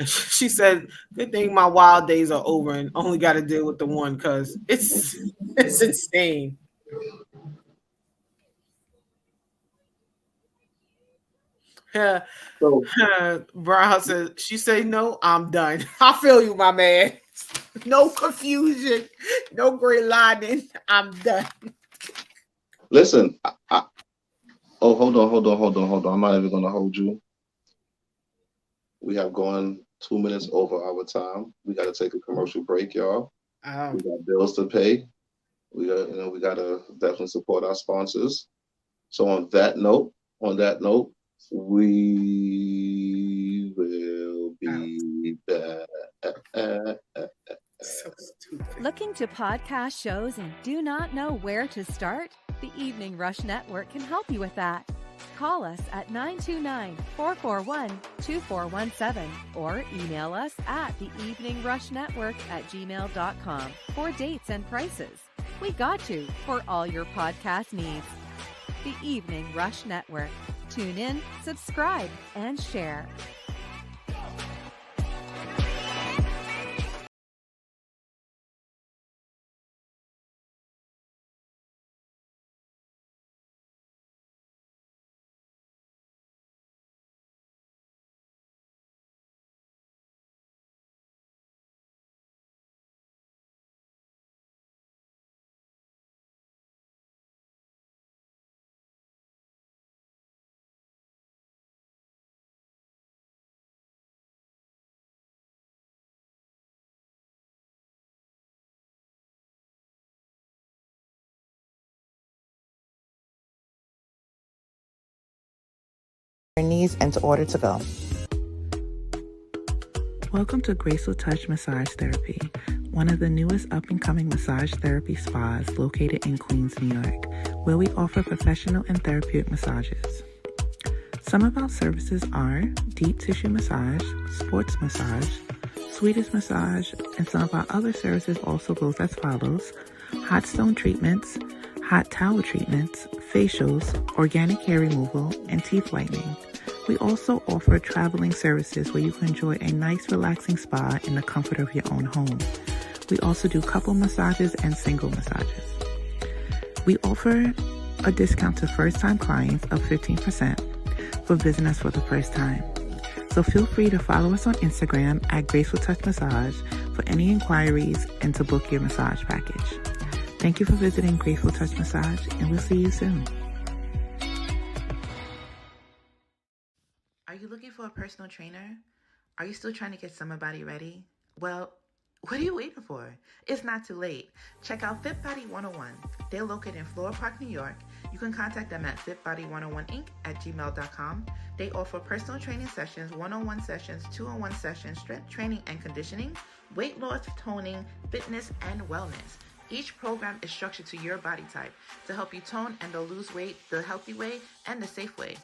She said, good thing my wild days are over and only got to deal with the one because it's insane. Brown says, she say no, I'm done. I feel you, my man. No confusion, no gray lining. I'm done. Listen, hold on. I'm not even going to hold you. We have gone 2 minutes over our time. We got to take a commercial break, y'all. We got bills to pay. We got to definitely support our sponsors. So on that note, we will be back. So looking to podcast shows and do not know where to start? The Evening Rush Network can help you with that. Call us at 929-441-2417 or email us at theeveningrushnetwork@gmail.com for dates and prices. We got you for all your podcast needs. The Evening Rush Network. Tune in, subscribe, and share. Knees in order to go. Welcome to Graceful Touch Massage Therapy, one of the newest up-and-coming massage therapy spas located in Queens, New York, where we offer professional and therapeutic massages. Some of our services are deep tissue massage, sports massage, Swedish massage, and some of our other services also goes as follows: hot stone treatments, hot towel treatments, facials, organic hair removal, and teeth whitening. We also offer traveling services where you can enjoy a nice relaxing spa in the comfort of your own home. We also do couple massages and single massages. We offer a discount to first-time clients of 15% for visiting us for the first time. So feel free to follow us on Instagram at Graceful Touch Massage for any inquiries and to book your massage package. Thank you for visiting Graceful Touch Massage, and we'll see you soon. Are you looking for a personal trainer? Are you still trying to get summer body ready? Well, what are you waiting for? It's not too late. Check out Fit Body 101. They're located in Floral Park, New York. You can contact them at fitbody101inc@gmail.com. They offer personal training sessions, one-on-one sessions, two-on-one sessions, strength training and conditioning, weight loss, toning, fitness, and wellness. Each program is structured to your body type to help you tone and to lose weight the healthy way and the safe way.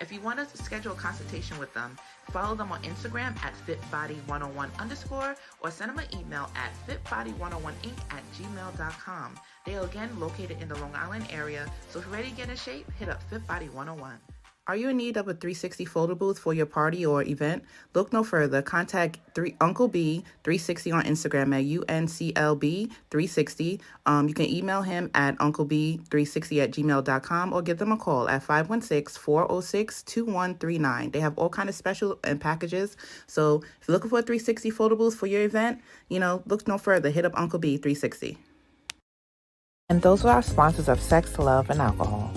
If you want us to schedule a consultation with them, follow them on Instagram at fitbody101_ or send them an email at fitbody101inc@gmail.com. They are again located in the Long Island area, so if you're ready to get in shape, hit up Fitbody101. Are you in need of a 360 photo booth for your party or event? Look no further. Contact Uncle B 360 on Instagram at UNCLB 360. You can email him at uncleb360@gmail.com or give them a call at 516-406-2139. They have all kinds of special and packages. So if you're looking for a 360 photo booth for your event, look no further. Hit up Uncle B 360. And those are our sponsors of Sex, Love, and Alcohol.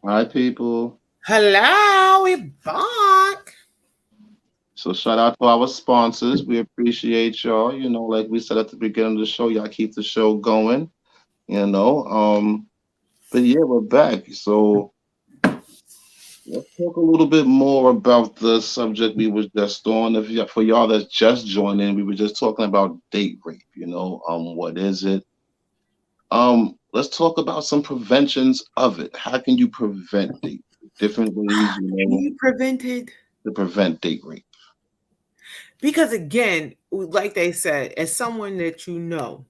Hi, people. Hello, we're back. So shout out to our sponsors. We appreciate y'all. Like we said at the beginning of the show, y'all keep the show going. But yeah, we're back. So let's talk a little bit more about the subject we was just on. For y'all that's just joining, we were just talking about date rape. What is it? Let's talk about some preventions of it. How can you prevent date? Different ways, Can you prevent it? To prevent date rape. Because again, like they said, as someone that you know.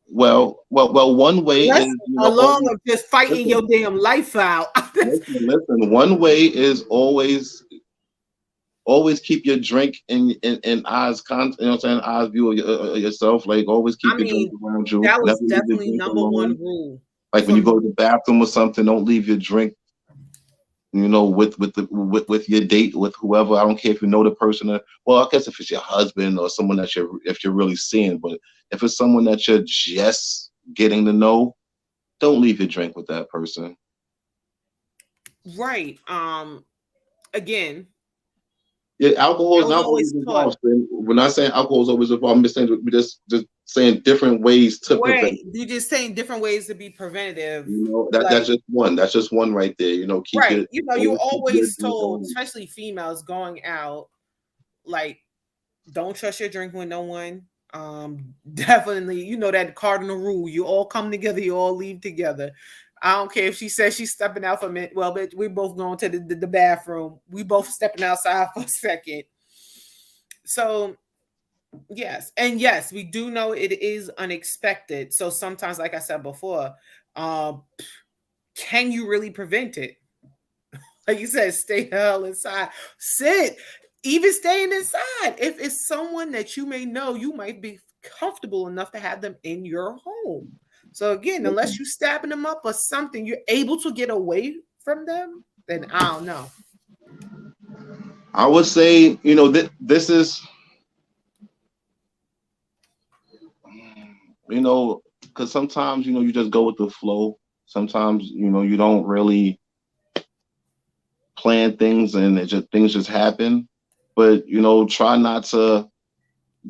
Well, one way is along of just fighting your damn life out. listen, one way is always keep your drink in eyes eyes view of yourself. Like always keep your drink around you. That was definitely number one rule. Like when you go to the bathroom or something, don't leave your drink with your date, with whoever. I don't care if you know the person. Well, I guess if it's your husband or someone that if you're really seeing, but if it's someone that you're just getting to know, don't leave your drink with that person. Right. Again. Yeah, alcohol is not always involved. We're not saying alcohol is always involved. I'm just saying we're just saying different ways to prevent. You're just saying different ways to be preventative. That's just one. That's just one right there. Keep right. You're always told, especially females going out, like, don't trust your drink with no one. Definitely, that cardinal rule. You all come together. You all leave together. I don't care if she says she's stepping out for a minute. Well, but we're both going to the bathroom. We both stepping outside for a second. So, yes. And yes, we do know it is unexpected. So sometimes, like I said before, can you really prevent it? Like you said, stay the hell inside. Sit. Even staying inside. If it's someone that you may know, you might be comfortable enough to have them in your home. So again, unless you're stabbing them up or something, you're able to get away from them, then I don't know. I would say, this is, because sometimes, you just go with the flow. Sometimes, you don't really plan things and things just happen. But, try not to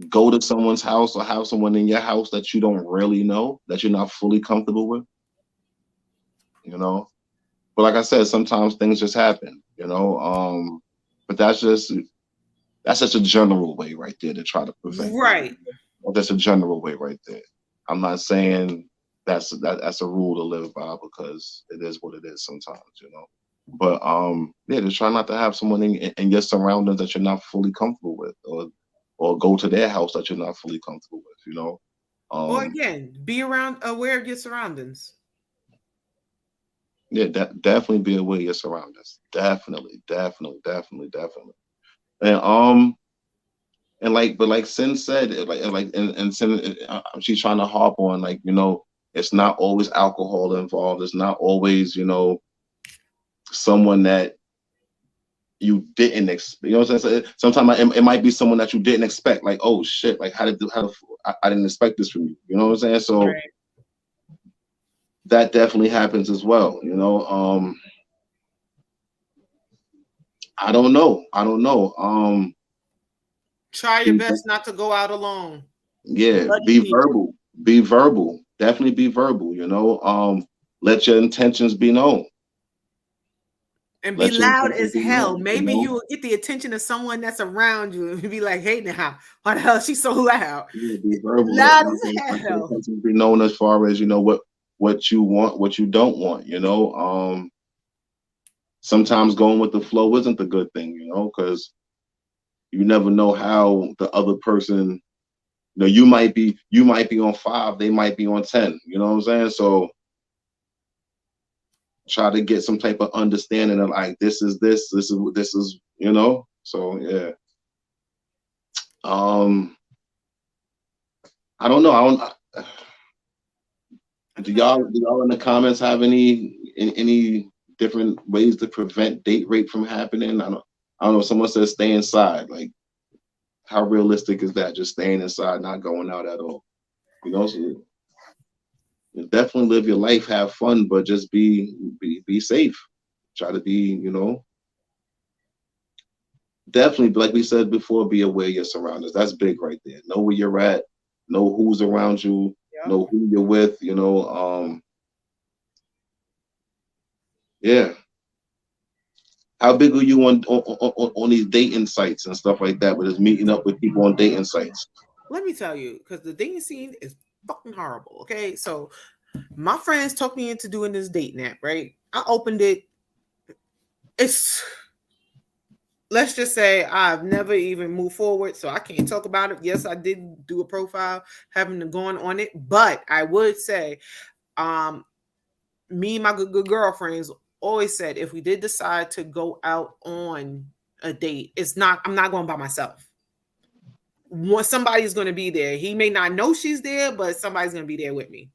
go to someone's house or have someone in your house that you don't really know, that you're not fully comfortable with, But like I said, sometimes things just happen, But that's just a general way right there to try to prevent. Right. That's a general way right there. I'm not saying that's a rule to live by because it is what it is sometimes, But just try not to have someone in your surroundings that you're not fully comfortable with, or go to their house that you're not fully comfortable with, Or again, be aware of your surroundings. Yeah, definitely be aware of your surroundings. Definitely. And like Sin said, and Sin, she's trying to harp on, it's not always alcohol involved. It's not always, someone that you didn't expect. You know what I'm saying? Sometimes it might be someone that you didn't expect. Like, oh shit! Like, I didn't expect this from you. You know what I'm saying? So, that definitely happens as well. You know, I don't know. Try your best not to go out alone. Yeah, be verbal. Be verbal. Definitely be verbal. You know, let your intentions be known. And be loud as hell. Maybe you will get the attention of someone that's around you and be like, "Hey, now, why the hell is she so loud?" Yeah, be verbal. Loud as hell. Be known as far as, you know, what you want, what you don't want. You know, sometimes going with the flow isn't the good thing. You know, because you never know how the other person. You know, you might be on 5, they might be on 10. You know what I'm saying? So try to get some type of understanding of like, this is, you know. So yeah. I don't know. Do y'all in the comments have any different ways to prevent date rape from happening? I don't know. Someone says stay inside. Like, how realistic is that? Just staying inside, not going out at all. You know, so definitely live your life, have fun, but just be safe. Try to be, you know, definitely, like we said before, be aware of your surroundings. That's big right there. Know where you're at, know who's around you, know who you're with, you know. Yeah. How big are you on these dating sites and stuff like that, but it's meeting up with people on dating sites? Let me tell you, because the dating scene is fucking horrible. Okay, so my friends talked me into doing this dating app, right? I opened it. Let's just say I've never even moved forward, so I can't talk about it. Yes, I did do a profile, having gone on it, but I would say, me and my good girlfriends always said, if we did decide to go out on a date, I'm not going by myself. Somebody's going to be there. He may not know she's there, but somebody's going to be there with me.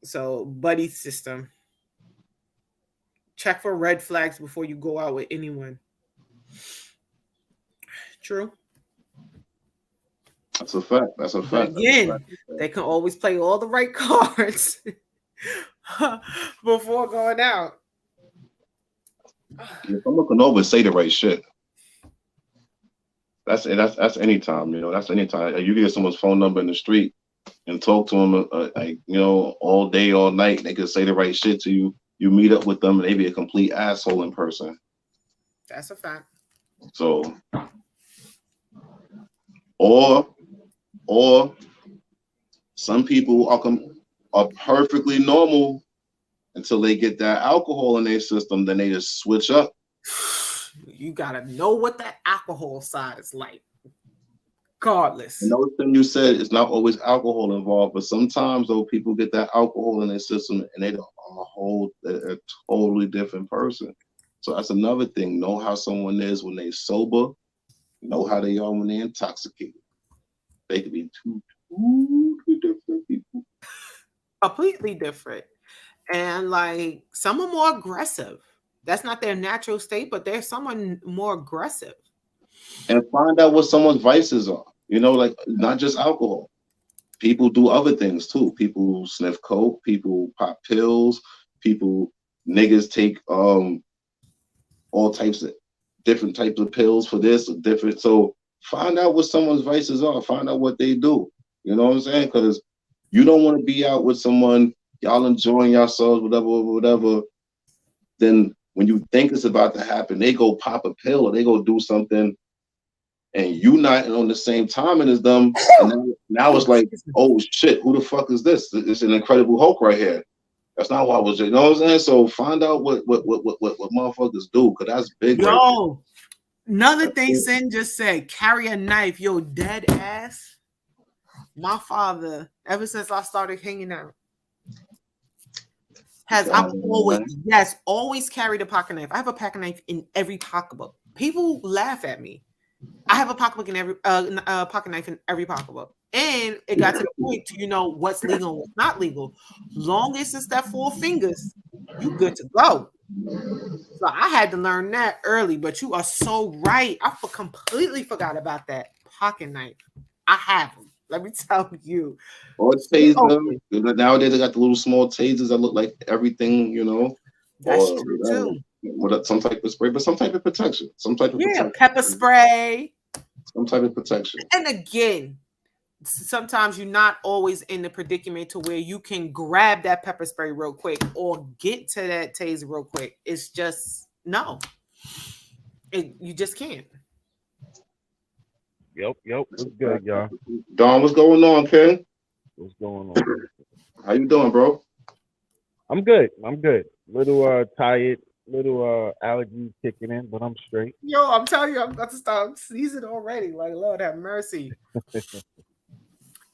So, buddy system. Check for red flags before you go out with anyone. True. That's a fact. That's a fact. Again, they can always play all the right cards before going out. If I'm looking over, say the right shit. That's any time, you know. That's any time. You get someone's phone number in the street and talk to them, like, you know, all day, all night. They can say the right shit to you. You meet up with them, and they be a complete asshole in person. That's a fact. So, or some people are perfectly normal until they get that alcohol in their system. Then they just switch up. You gotta know what that alcohol side is like. Regardless. Another thing you said, it's not always alcohol involved, but sometimes though people get that alcohol in their system and they're a totally different person. So that's another thing. Know how someone is when they're sober. Know how they are when they're intoxicated. They could be two different people. Completely different. And like, some are more aggressive. That's not their natural state, but there's someone more aggressive. And find out what someone's vices are. You know, like, not just alcohol. People do other things too. People sniff coke. People pop pills. Niggas take all types of different types of pills for this or different. So find out what someone's vices are. Find out what they do. You know what I'm saying? Because you don't want to be out with someone, y'all enjoying yourselves, whatever. Then when you think it's about to happen, they go pop a pill or they go do something, and you not on the same timing as them. And now it's like, oh shit, who the fuck is this? It's an Incredible Hulk right here. That's not what I was. You know what I'm saying? So find out what motherfuckers do, because that's big. Yo, right, another thing Sin just said, carry a knife. Yo, dead ass. My father, ever since I started hanging out, always carried a pocket knife. I have a pocket knife in every pocketbook. People laugh at me. I have a pocketbook in every pocket knife in every pocketbook. And it got to the point to, you know, what's legal and what's not legal. Long as it's that 4 fingers, you good to go. So I had to learn that early, but you are so right. I completely forgot about that pocket knife. I have them. Let me tell you. Or taser. Nowadays they got the little small tasers that look like everything, you know. That's Or true whatever. too. With some type of spray, but some type of protection. Pepper spray. Some type of protection. And again, sometimes you're not always in the predicament to where you can grab that pepper spray real quick or get to that taser real quick. It's just no. You just can't. Yep. What's good, y'all? Don, what's going on, Ken? What's going on? How you doing, bro? I'm good. Little tired, little allergies kicking in, but I'm straight. Yo, I'm telling you, I'm about to start season already. Like, Lord have mercy.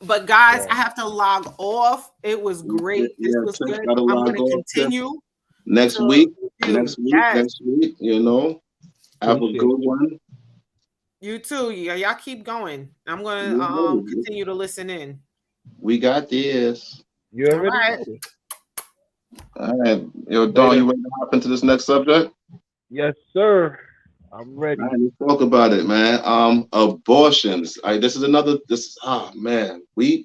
But guys, I have to log off. It was great. This was good. I'm going to continue next week. You know, have a good one. You too. Y'all keep going. I'm going to continue to listen in. We got this. You already right. All right. Yo, Don, you ready to hop into this next subject? Yes, sir. I'm ready. All right, let's talk about it, man. Abortions. All right, this is man. We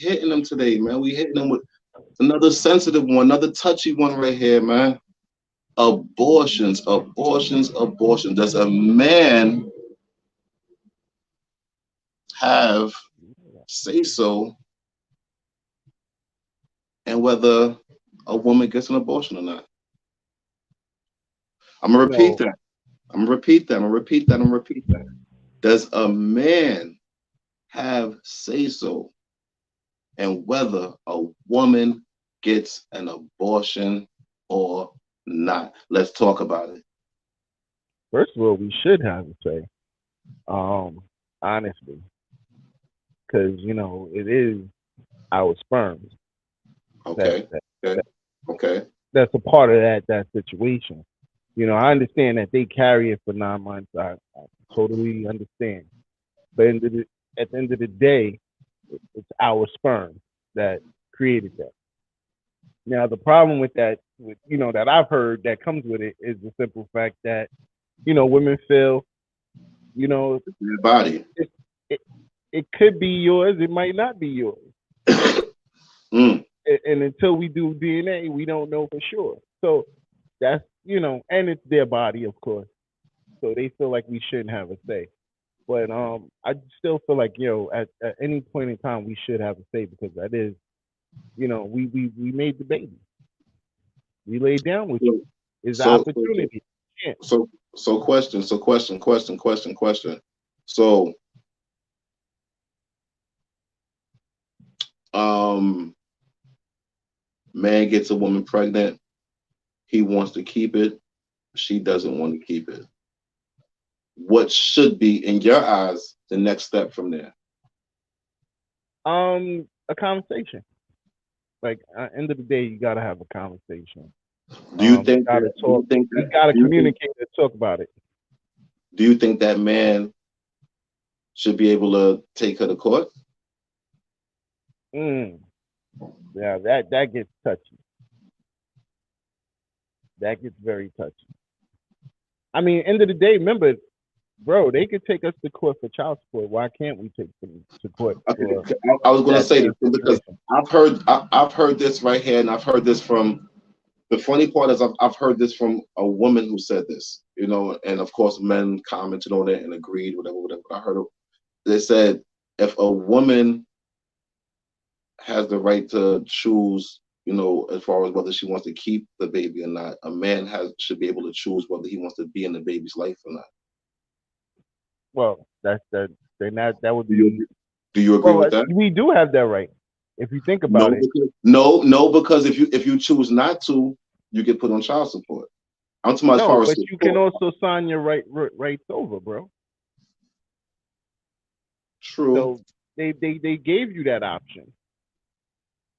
hitting them today, man. We hitting them with another sensitive one, another touchy one right here, man. Abortions. Does a man have say so and whether a woman gets an abortion or not? I'm gonna repeat that. Does a man have say so and whether a woman gets an abortion or not? Let's talk about it. First of all, we should have a say, honestly, because it is our sperms. Okay. That's a part of that situation. I understand that they carry it for 9 months. I totally understand. But at the end of the day, it's our sperm that created that. Now, the problem with that, that I've heard that comes with it is the simple fact that, women feel, their body. It could be yours. It might not be yours. And until we do DNA, we don't know for sure. So that's, and it's their body, of course. So they feel like we shouldn't have a say. But I still feel like, at any point in time, we should have a say because that is, we made the baby. We laid down with you. It's the opportunity. So question. So, man gets a woman pregnant. He wants to keep it. She doesn't want to keep it. What should be, in your eyes, the next step from there? A conversation. Like at the end of the day, you gotta have a conversation. Do you think you gotta communicate and talk about it? Do you think that man should be able to take her to court? Yeah, that gets touchy. That gets very touchy. I mean, end of the day, remember, bro, they could take us to court for child support. Why can't we take them to court? I was going to say this because I've heard this right here, and I've heard this from. The funny part is I've heard this from a woman who said this, and of course men commented on it and agreed, whatever. I heard it. They said if a woman has the right to choose, as far as whether she wants to keep the baby or not, a man should be able to choose whether he wants to be in the baby's life or not. Well, that would be. Do you agree with that? We do have that right. If you think about it. Because if you choose not to, you get put on child support. I'm talking about as far as you can also sign your rights over, bro. True. So they gave you that option.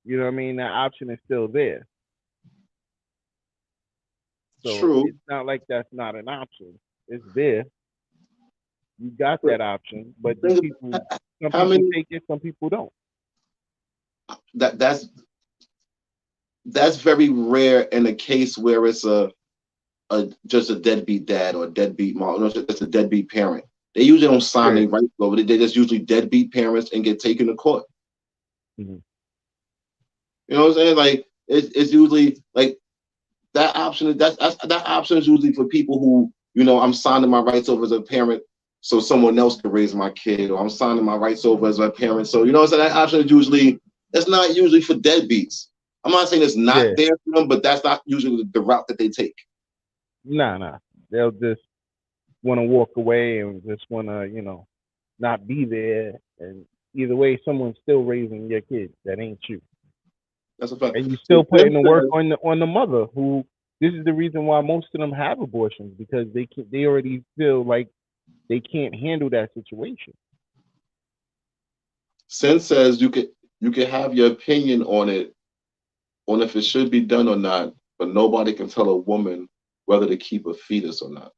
You know what I mean? That option is still there. So True. It's not like that's not an option. It's there. You got that option, but some people take it, some people don't. That's very rare in a case where it's just a deadbeat dad or a deadbeat mom. It's a deadbeat parent. They usually don't sign their rights over. They're just usually deadbeat parents and get taken to court. Mm-hmm. You know what I'm saying? Like it's usually like that option. That option is usually for people who, you know, I'm signing my rights over as a parent so someone else can raise my kid, or I'm signing my rights over as a parent. So you know what I'm saying? That option is usually, it's not usually for deadbeats. I'm not saying it's not there for them, but that's not usually the route that they take. Nah. They'll just want to walk away and just want to, you know, not be there. And either way, someone's still raising your kid. That ain't you. That's a fact. And you still putting the work on the mother, who, this is the reason why most of them have abortions, because they already feel like they can't handle that situation. Sin says you can have your opinion on it, on if it should be done or not, but nobody can tell a woman whether to keep a fetus or not.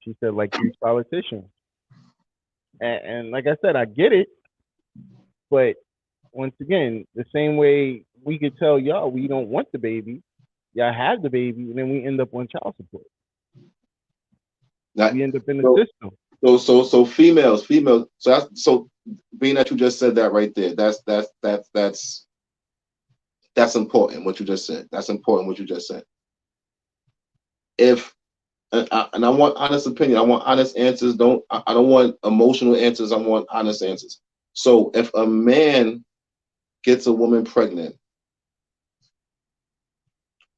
She said, like these politicians. And like I said, I get it. But once again, the same way we could tell y'all we don't want the baby, y'all have the baby, and then we end up on child support. We end up in the system. So females. So being that you just said that right there, that's important. What you just said. That's important. What you just said. And I want honest opinion. I want honest answers. I don't want emotional answers. I want honest answers. So if a man gets a woman pregnant,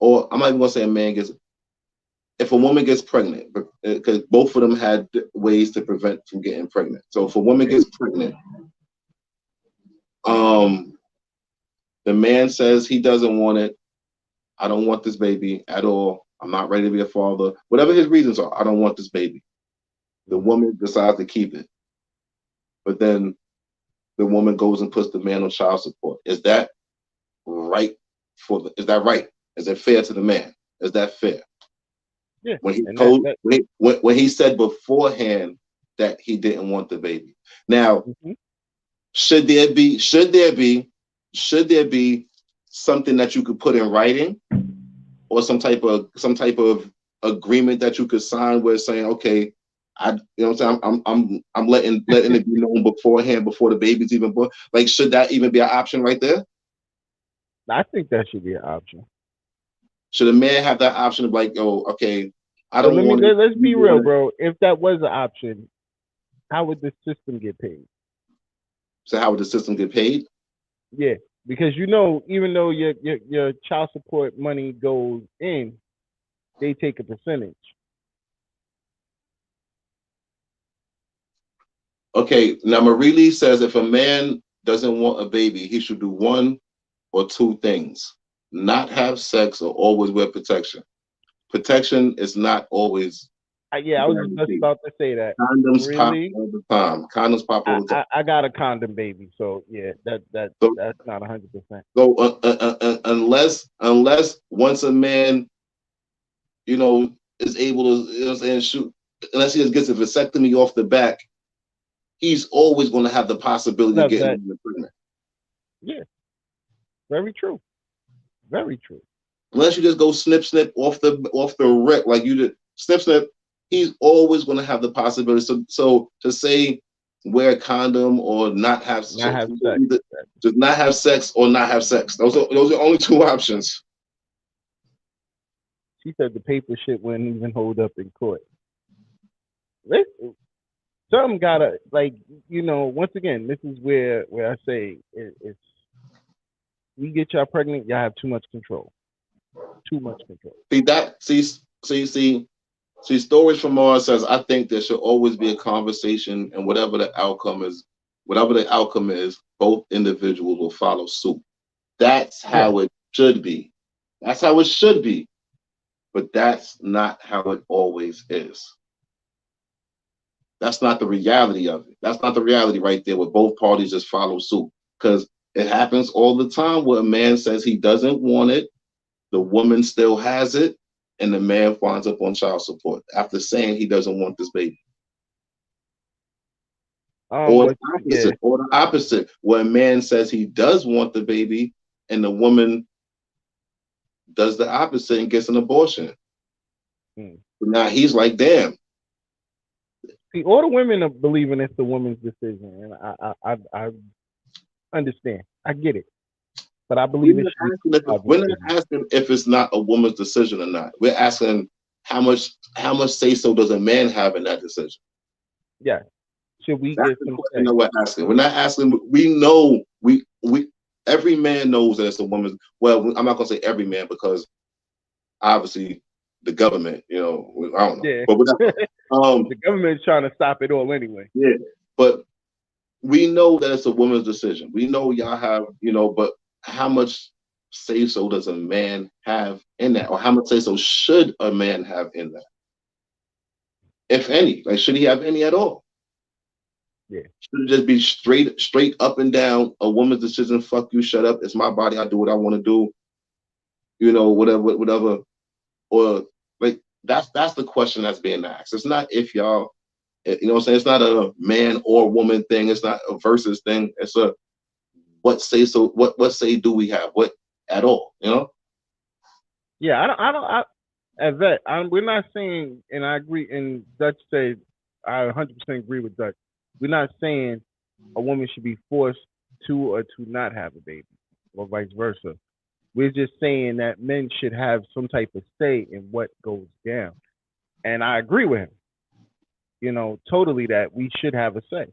or I'm not even gonna say a man gets, if a woman gets pregnant, because both of them had ways to prevent from getting pregnant. So if a woman gets pregnant, the man says he doesn't want it. I don't want this baby at all. I'm not ready to be a father. Whatever his reasons are, I don't want this baby. The woman decides to keep it. But then the woman goes and puts the man on child support. Is that right? Is that right? Is it fair to the man? Is that fair? Yeah. When he when he said beforehand that he didn't want the baby. Now, should there be something that you could put in writing, or some type of agreement that you could sign where saying, okay, you know what I'm saying, I'm letting it be known beforehand, before the baby's even born? Like, should that even be an option right there? I think that should be an option. Should a man have that option of like, oh, okay, I don't want it. Let's be real, bro. If that was an option, how would the system get paid? So how would the system get paid? Yeah, because you know, even though your child support money goes in, they take a percentage. Okay, now Marie says if a man doesn't want a baby, he should do one or two things: not have sex or always wear protection. Protection is not always. I was just about to say that. Condoms pop all the time. Condoms pop all the time. I got a condom baby, so yeah, that's not 100%. So unless once a man, you know, is able to, you know what I'm saying, shoot, unless he just gets a vasectomy off the back, he's always going to have the possibility of getting pregnant. Yeah, very true. Very true. Unless you just go snip off the rip, like you did, snip, he's always going to have the possibility. So to say wear a condom or not have sex, just not have sex or not have sex. Those are only two options. She said the paper shit wouldn't even hold up in court. Something gotta, like, you know, once again, this is where I say it's we get y'all pregnant, y'all have too much control. Too much control. See, Stories from Mars says, I think there should always be a conversation, and whatever the outcome is, both individuals will follow suit. That's how it should be. That's how it should be. But that's not how it always is. That's not the reality of it. That's not the reality right there, where both parties just follow suit. Because it happens all the time where a man says he doesn't want it, the woman still has it, and the man winds up on child support after saying he doesn't want this baby. Or the opposite, where a man says he does want the baby, and the woman does the opposite and gets an abortion. But now he's like, damn. See, all the women are believing it's the woman's decision, and I understand. I get it, but I believe we're not asking if it's not a woman's decision or not. We're asking how much say so does a man have in that decision? Yeah. Should we That's get the some question that we're asking. We're not asking. We know we every man knows that it's a woman's. Well, I'm not gonna say every man because obviously the government, I don't know. Yeah. But we're not, the government's trying to stop it all anyway. Yeah, but we know that it's a woman's decision. We know y'all have, but how much say so does a man have in that, or how much say so should a man have in that, if any? Like, should he have any at all? Yeah, should it just be straight up and down a woman's decision? Fuck you, shut up. It's my body. I do what I want to do. Whatever. Or like that's the question that's being asked. It's not if y'all. You know what I'm saying? It's not a man or woman thing. It's not a versus thing. It's a what say so. What say do we have? What at all? Yeah, as that, we're not saying, and I agree. And Dutch said, I 100% agree with Dutch. We're not saying a woman should be forced to or to not have a baby, or vice versa. We're just saying that men should have some type of say in what goes down. And I agree with him. Totally that we should have a say.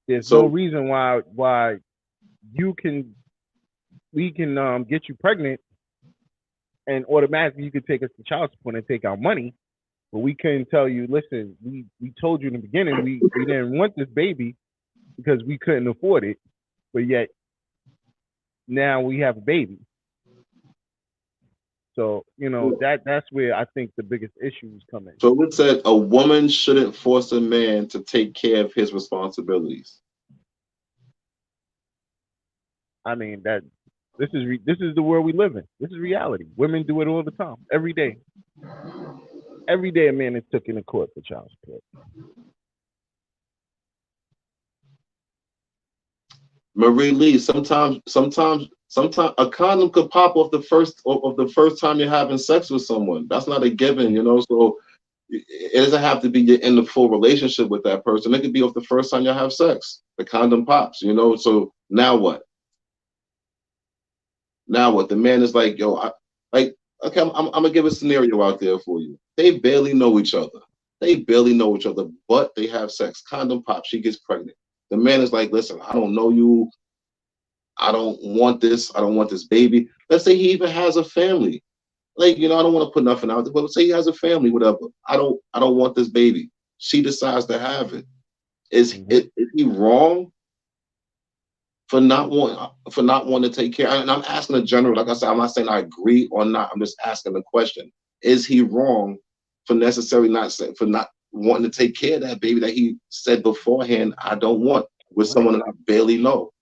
There's no reason why we can get you pregnant and automatically you can take us to child support and take our money, but we couldn't tell you, listen, we told you in the beginning we didn't want this baby because we couldn't afford it, but yet now we have a baby. So, that's where I think the biggest issues come in. So it said a woman shouldn't force a man to take care of his responsibilities. I mean, this is the world we live in. This is reality. Women do it all the time, every day. Every day a man is taken to court for child support. Marie Lee, sometimes a condom could pop off the first time you're having sex with someone. That's not a given, so it doesn't have to be you're in the full relationship with that person. It could be off the first time you have sex. The condom pops, so now what? Now what? The man is like, yo, okay, I'm gonna give a scenario out there for you. They barely know each other, but they have sex. Condom pops, she gets pregnant. The man is like, listen, I don't know you. I don't want this. I don't want this baby. Let's say he even has a family. Like, I don't want to put nothing out there, but let's say he has a family, whatever. I don't want this baby. She decides to have it. Is he wrong for not wanting to take care? And I'm asking a general, like I said, I'm not saying I agree or not. I'm just asking the question. Is he wrong for not wanting to take care of that baby that he said beforehand I don't want with someone that I barely know?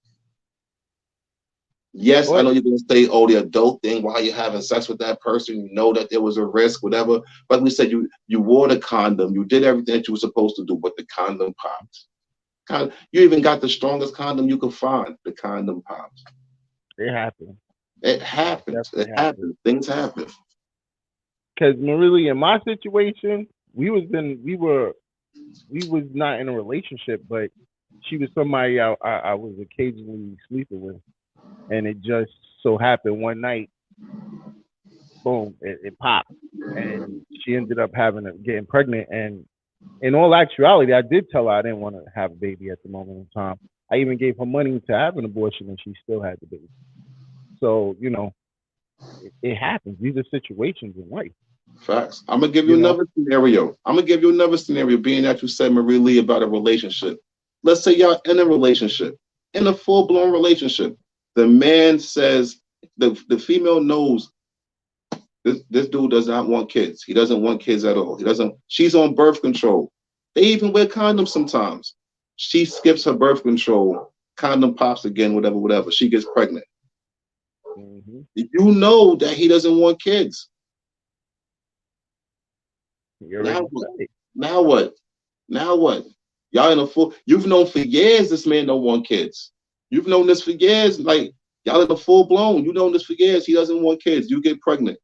Yes, I know you're going to say, oh, the adult thing while you're having sex with that person, you know that there was a risk, whatever. But we said you wore the condom, you did everything that you were supposed to do, but the condom popped. You even got the strongest condom you could find. The condom popped. It happens. It happens. It happens. Things happen. Because really, in my situation, we was not in a relationship, but she was somebody I was occasionally sleeping with, and it just so happened one night, boom, it popped, and she ended up getting pregnant. And in all actuality, I did tell her I didn't want to have a baby at the moment in time. I even gave her money to have an abortion, and she still had the baby. So it happens. These are situations in life. Facts. I'm gonna give you another scenario. Being that you said, Marie Lee, about a relationship. Let's say y'all in a relationship, in a full-blown relationship. The man says, the female knows this dude does not want kids. He doesn't want kids at all. She's on birth control. They even wear condoms sometimes. She skips her birth control. Condom pops again, whatever. She gets pregnant. Mm-hmm. You know that he doesn't want kids. Now what? Y'all in a full. You've known for years this man don't want kids. You've known this for years. Like, y'all in a full blown. You've known this for years. He doesn't want kids. You get pregnant.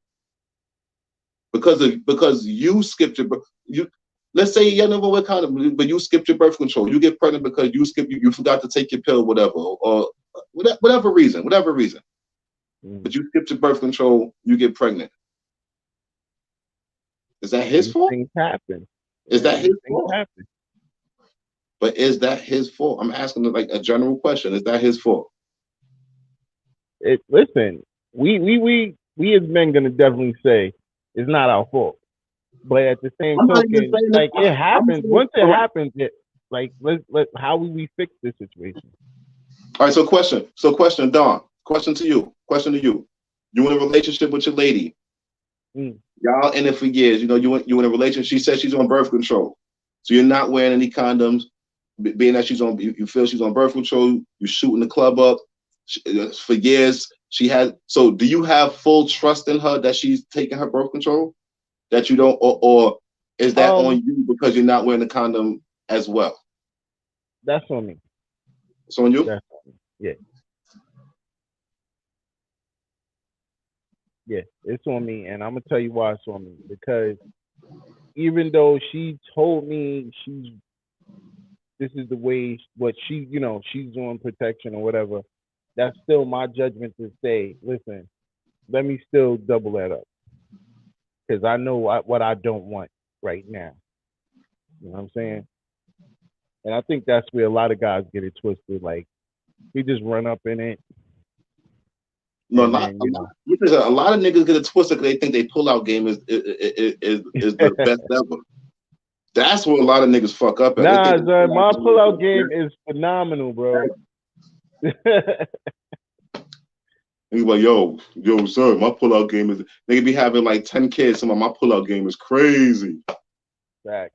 because you skipped you. Let's say you never what kind of, but you skipped your birth control. You get pregnant because you forgot to take your pill, whatever, or whatever reason. But you skipped your birth control, you get pregnant. Is that his fault? Things happen. Is that his fault? But is that his fault? I'm asking like a general question. Is that his fault? Listen, we as men gonna definitely say it's not our fault. But at the same token, like it happens. Once it happens, how will we fix this situation? All right. So question, Dawn. Question to you. You in a relationship with your lady? Y'all in it for years. You know, you in a relationship. She says she's on birth control, so you're not wearing any condoms. Being that you feel she's on birth control, you shooting the club up for years. So do you have full trust in her that she's taking her birth control? That you don't, or is that on you because you're not wearing the condom as well? That's on me. It's on you? That's on me. Yeah. Yeah, it's on me, and I'm gonna tell you why it's on me. Because even though she told me this is the way what she's on protection or whatever, that's still my judgment to say, listen, let me still double that up. Because I know what I don't want right now. You know what I'm saying? And I think that's where a lot of guys get it twisted. Like, we just run up in it. No, a lot of niggas get it twisted because they think they pull-out game is the best ever. That's where a lot of niggas fuck up at. Nah, son, my pull-out game is phenomenal, bro. He's like, yo, sir, my pull-out game is. Nigga be having like 10 kids. Some of my pull-out game is crazy. Fact.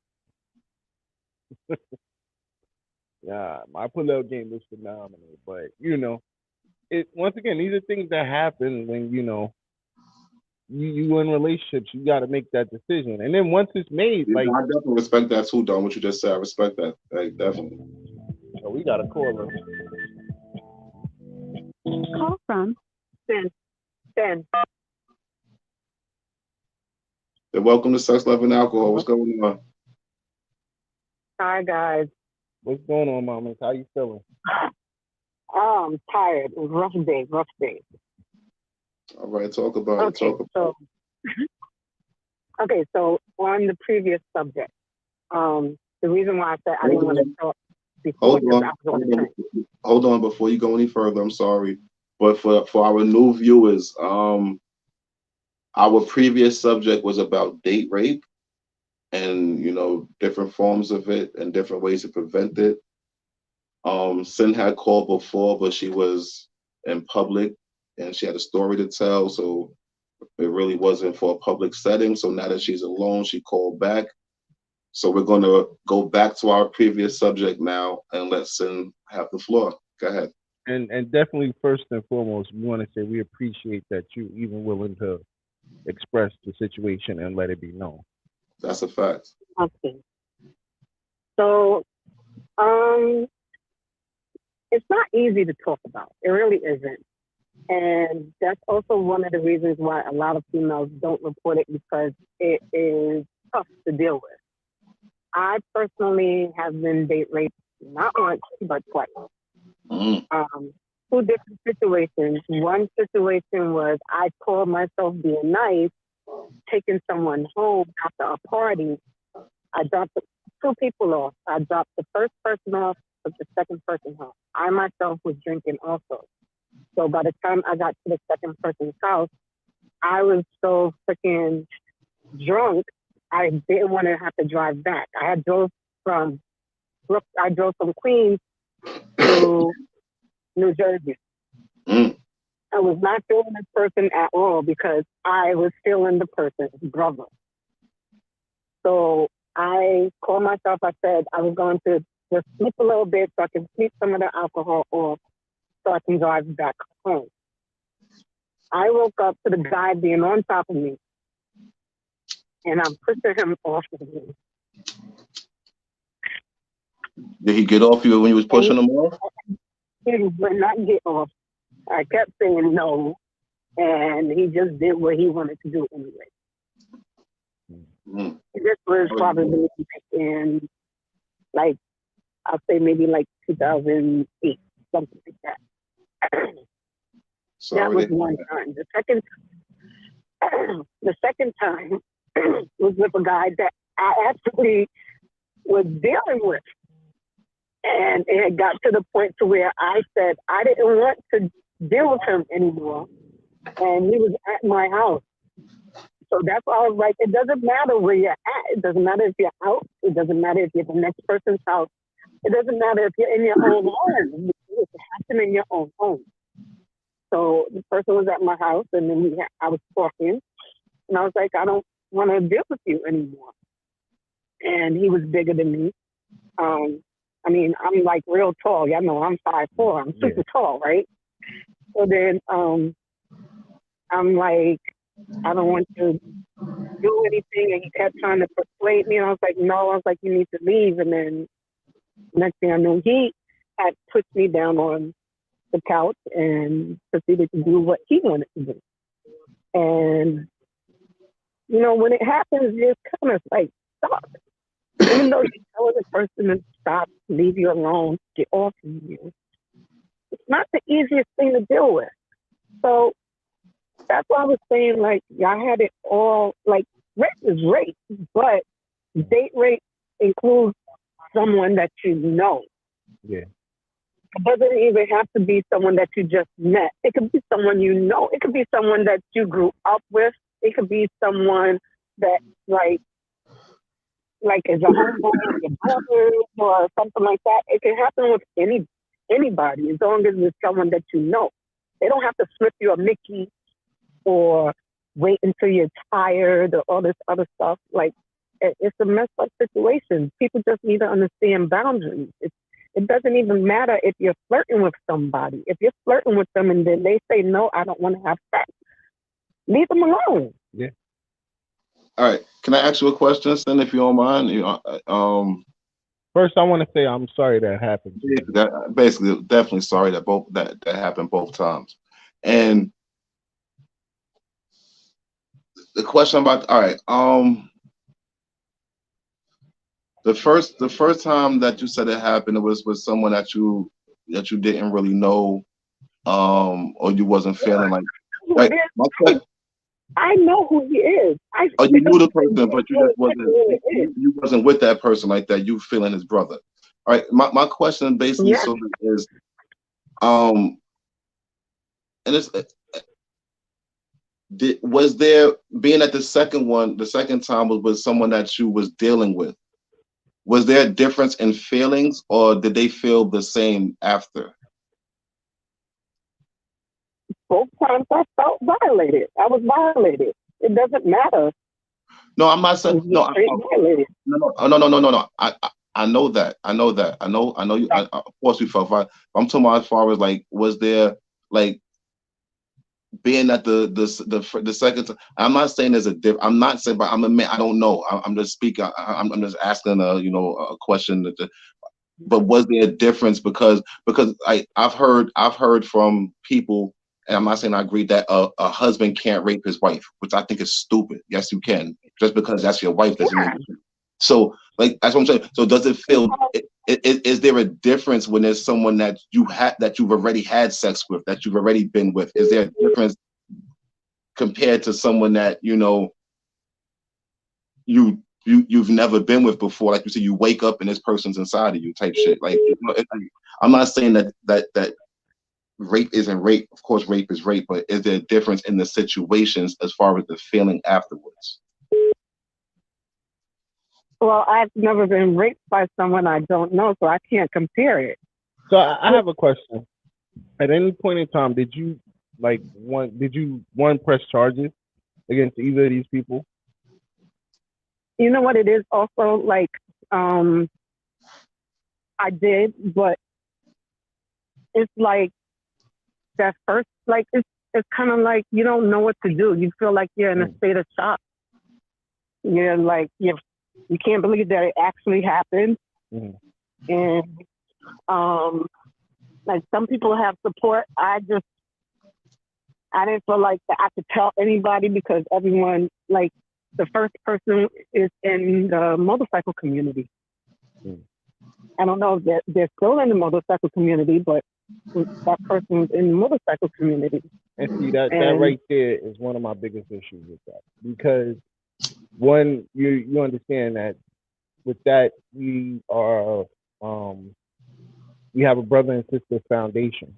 Yeah, my pull-out game is phenomenal. But once again, these are things that happen when you in relationships. You got to make that decision, and then once it's made, I definitely respect that too, Don. What you just said, I respect that. Like, definitely. So we got a caller. Call from Ben. Welcome to Sex, Love, and Alcohol. What's going on? Hi, guys. What's going on, mama? How you feeling? I'm tired. It was a rough day. All right, talk about it. Okay, so on the previous subject, the reason why I said I didn't want to talk before Hold on, before you go any further, I'm sorry. But for our new viewers, our previous subject was about date rape and, different forms of it and different ways to prevent it. Sin had called before, but she was in public and she had a story to tell, so it really wasn't for a public setting. So now that she's alone, she called back. So we're going to go back to our previous subject now and let Sin have the floor. Go ahead. And definitely, first and foremost, we want to say we appreciate that you even willing to express the situation and let it be known. That's a fact. Okay. So, it's not easy to talk about. It really isn't. And that's also one of the reasons why a lot of females don't report it, because it is tough to deal with. I personally have been date raped, not once, but twice. Two different situations. One situation was I called myself being nice, taking someone home after a party. I dropped two people off. I dropped the first person off, took the second person home. I myself was drinking also. So by the time I got to the second person's house, I was so freaking drunk, I didn't want to have to drive back. I drove from Queens to New Jersey. I was not feeling this person at all because I was feeling the person's brother. So I called myself, I said I was going to just sleep a little bit so I can sleep some of the alcohol off so I can drive back home. I woke up to the guy being on top of me, and I'm pushing him off of me. Did he get off you when you was pushing him off? He would not get off. I kept saying no, and he just did what he wanted to do anyway. This was probably in, like, I'll say maybe like 2008, something like that. That was one time. The second time was with a guy that I actually was dealing with. And it had got to the point to where I said I didn't want to deal with him anymore. And he was at my house. So that's why I was like, it doesn't matter where you're at. It doesn't matter if you're out. It doesn't matter if you're at the next person's house. It doesn't matter if you're in your own home. It happened in your own home. So the person was at my house, and then I was talking. And I was like, I don't want to deal with you anymore. And he was bigger than me. I mean, I'm like real tall. Y'all know I'm 5'4". I'm super tall, right? So then I'm like, I don't want to do anything. And he kept trying to persuade me. And I was like, no. I was like, you need to leave. And then next thing I knew, he had pushed me down on the couch and proceeded to do what he wanted to do. And, you know, when it happens, you're kind of like stuck. Even though you tell the person to stop, leave you alone, get off of you, it's not the easiest thing to deal with. So that's why I was saying, like, y'all had it all, like, rape is rape, but date rape includes someone that you know. Yeah. It doesn't even have to be someone that you just met. It could be someone you know. It could be someone that you grew up with. It could be someone that, like is a homeboy of your brother or something like that. It can happen with anybody as long as it's someone that you know. They don't have to slip you a Mickey or wait until you're tired or all this other stuff. Like, it's a messed up situation. People just need to understand boundaries. It doesn't even matter if you're flirting with somebody. If you're flirting with them and then they say, no, I don't want to have sex, leave them alone. Yeah. All right. Can I ask you a question, Sin, if you don't mind? First, I want to say I'm sorry that happened. Basically, definitely sorry that happened both times. And the question about the first time that you said it happened, it was with someone that you didn't really know, or you wasn't feeling like. I know who he is. You knew the person, but you wasn't with that person like that. You feeling his brother. All right. My question basically is, and it's. Was there, being at the second time was with someone that you was dealing with, was there a difference in feelings, or did they feel the same after? Both times I felt violated. I was violated. It doesn't matter. No, I'm not saying no. No. I know that. I know you. Of course, you felt violated. I'm talking about as far as like, was there like, being at the second time? I'm not saying there's a difference. I'm not saying, but I don't know. I'm just speaking. I'm just asking a question. But was there a difference because I've heard from people, and I'm not saying I agree that a husband can't rape his wife, which I think is stupid. Yes, you can. Just because that's your wife doesn't mean. So like, that's what I'm saying. So does it feel? Is there a difference when there's someone that you've already had sex with, that you've already been with? Is there a difference compared to someone that you've never been with before? Like you said, you wake up and this person's inside of you, type shit. Like, I'm not saying that rape isn't rape. Of course, rape is rape, but is there a difference in the situations as far as the feeling afterwards? Well, I've never been raped by someone I don't know, so I can't compare it. So I have a question. At any point in time, did you press charges against either of these people? You know what it is also, like, I did, but it's like that first, like, it's kind of like you don't know what to do. You feel like you're in a state of shock. You're like, you can't believe that it actually happened. And like, some people have support. I didn't feel like that I could tell anybody, because everyone, like, The first person is in the motorcycle community. I don't know if they're still in the motorcycle community, but that person's in the motorcycle community. And see, that right there is one of my biggest issues with that. Because one, you understand that with that, we are we have a brother and sister foundation.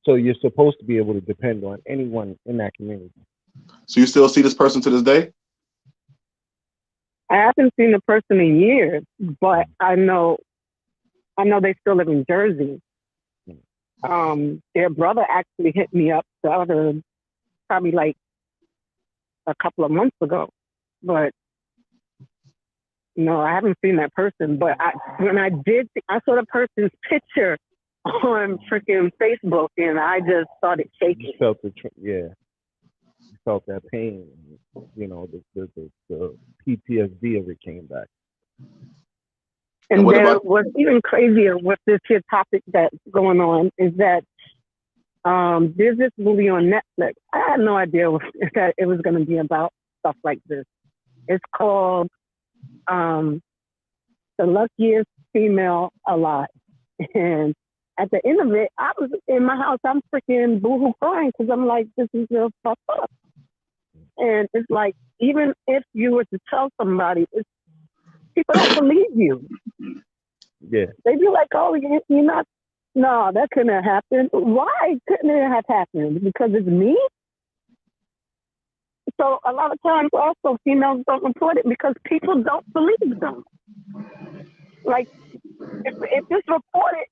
So you're supposed to be able to depend on anyone in that community. So you still see this person to this day? I haven't seen the person in years, but I know they still live in Jersey. Their brother actually hit me up probably like a couple of months ago, but no, I haven't seen that person. But when I did, I saw the person's picture on freaking Facebook, and I just started shaking. You felt you felt that pain. You know, the PTSD of it came back. And then what's even crazier with this here topic that's going on is that there's this movie on Netflix. I had no idea that it was going to be about stuff like this. It's called The Luckiest Female Alive. And at the end of it, I was in my house, I'm freaking boohoo crying because I'm like, this is just fucked up. And it's like, even if you were to tell somebody, people don't believe you. Yeah. They'd be like, oh, you're not, no, that couldn't have happened. Why couldn't it have happened? Because it's me? So a lot of times also females don't report it because people don't believe them. Like, if it's reported,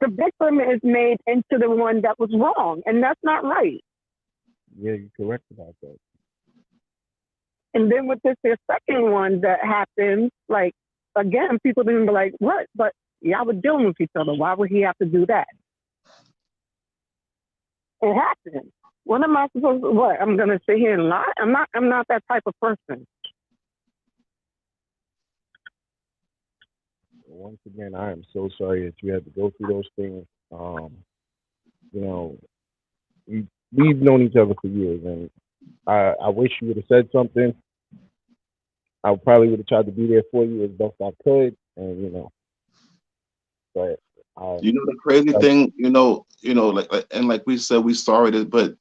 the victim is made into the one that was wrong, and that's not right. Yeah, you're correct about that. And then with this second one that happened, like, again, people didn't be like, what? But y'all were dealing with each other. Why would he have to do that? It happened. What am I supposed to, what? I'm going to sit here and lie? I'm not that type of person. Once again, I am so sorry that you had to go through those things. You know, we've known each other for years, and I wish you would have said something. I probably would have tried to be there for you as best I could, and you know. But you know the crazy thing, you know, like we said, we sorry, but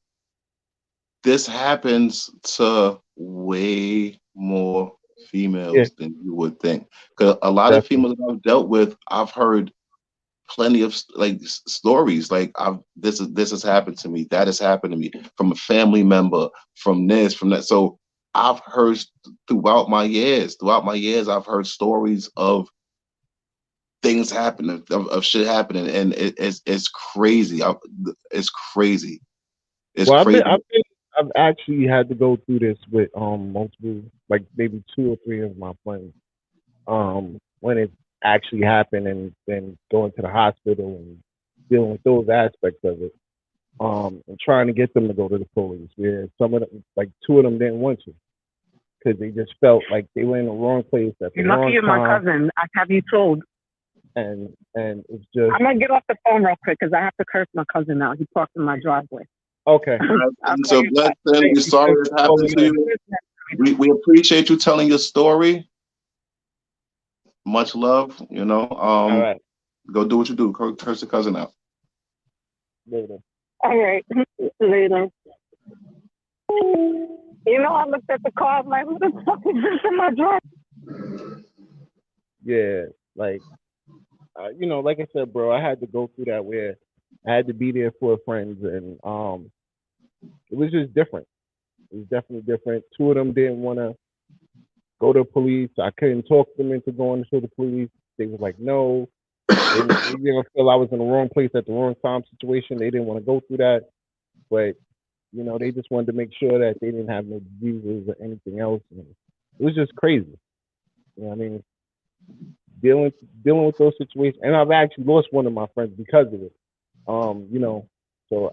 this happens to way more females than you would think. Because a lot of females I've dealt with, I've heard plenty of like stories. Like this has happened to me. That has happened to me from a family member. From this, from that. So I've heard throughout my years, I've heard stories of things happening, of shit happening, and it's crazy. It's crazy. It's crazy. I've actually had to go through this with multiple, like maybe 2 or 3 of my friends. When it actually happened, and then going to the hospital and dealing with those aspects of it, and trying to get them to go to the police. Yeah, some of them, like 2 of them, didn't want to because they just felt like they were in the wrong place at the wrong time. You're lucky you're my cousin. I have you told. And it's just. I'm gonna get off the phone real quick because I have to curse my cousin out. He parked in my driveway. Okay. So bless them. We're sorry it happened to you. We appreciate you telling your story. Much love. You know. All right. Go do what you do. Curse your cousin out. Later. All right. Later. You know, I looked at the car. I'm like, what the fuck is this in my driveway? Yeah, like. You know, like I said, bro, I had to go through that where I had to be there for friends, and it was just different. It was definitely different. 2 of them didn't want to go to the police. I couldn't talk them into going to the police. They was like, no. They didn't feel I was in the wrong place at the wrong time situation. They didn't want to go through that. But, you know, they just wanted to make sure that they didn't have no diseases or anything else. And it was just crazy. You know what I mean? Dealing with those situations, and I've actually lost one of my friends because of it. You know, so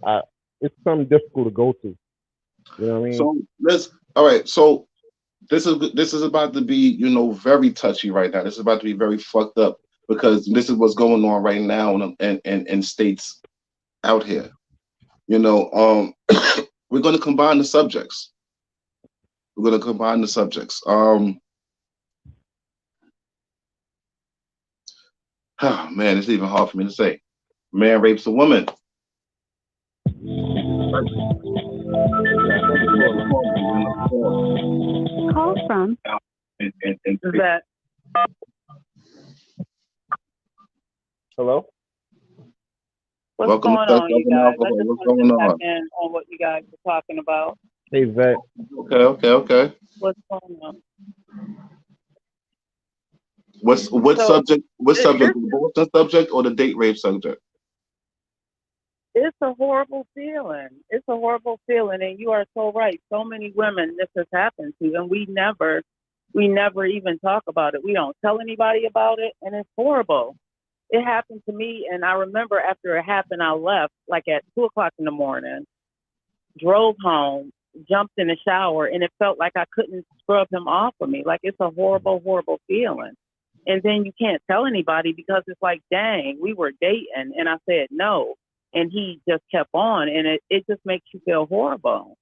it's something difficult to go through. You know what I mean? So all right. So this is about to be, you know, very touchy right now. This is about to be very fucked up because this is what's going on right now in states out here. You know, we're going to combine the subjects. We're gonna combine the subjects. Oh, man, it's even hard for me to say. Man rapes a woman. Call from that. Hello? What's Welcome going to on, you guys? I just What's wanted going to check on? in on what you guys were talking about. Hey, Vet. Okay. What's going on? What subject? What subject? It's, The abortion subject or the date rape subject? it's a horrible feeling. It's a horrible feeling, and you are so right. So many women this has happened to, and we never even talk about it. We don't tell anybody about it, and it's horrible. It happened to me, and I remember after it happened, I left like at 2:00 in the morning, drove home, jumped in the shower, and it felt like I couldn't scrub him off of me. Like, it's a horrible, horrible feeling. And then you can't tell anybody because it's like, dang, we were dating, and I said no. And he just kept on, and it just makes you feel horrible.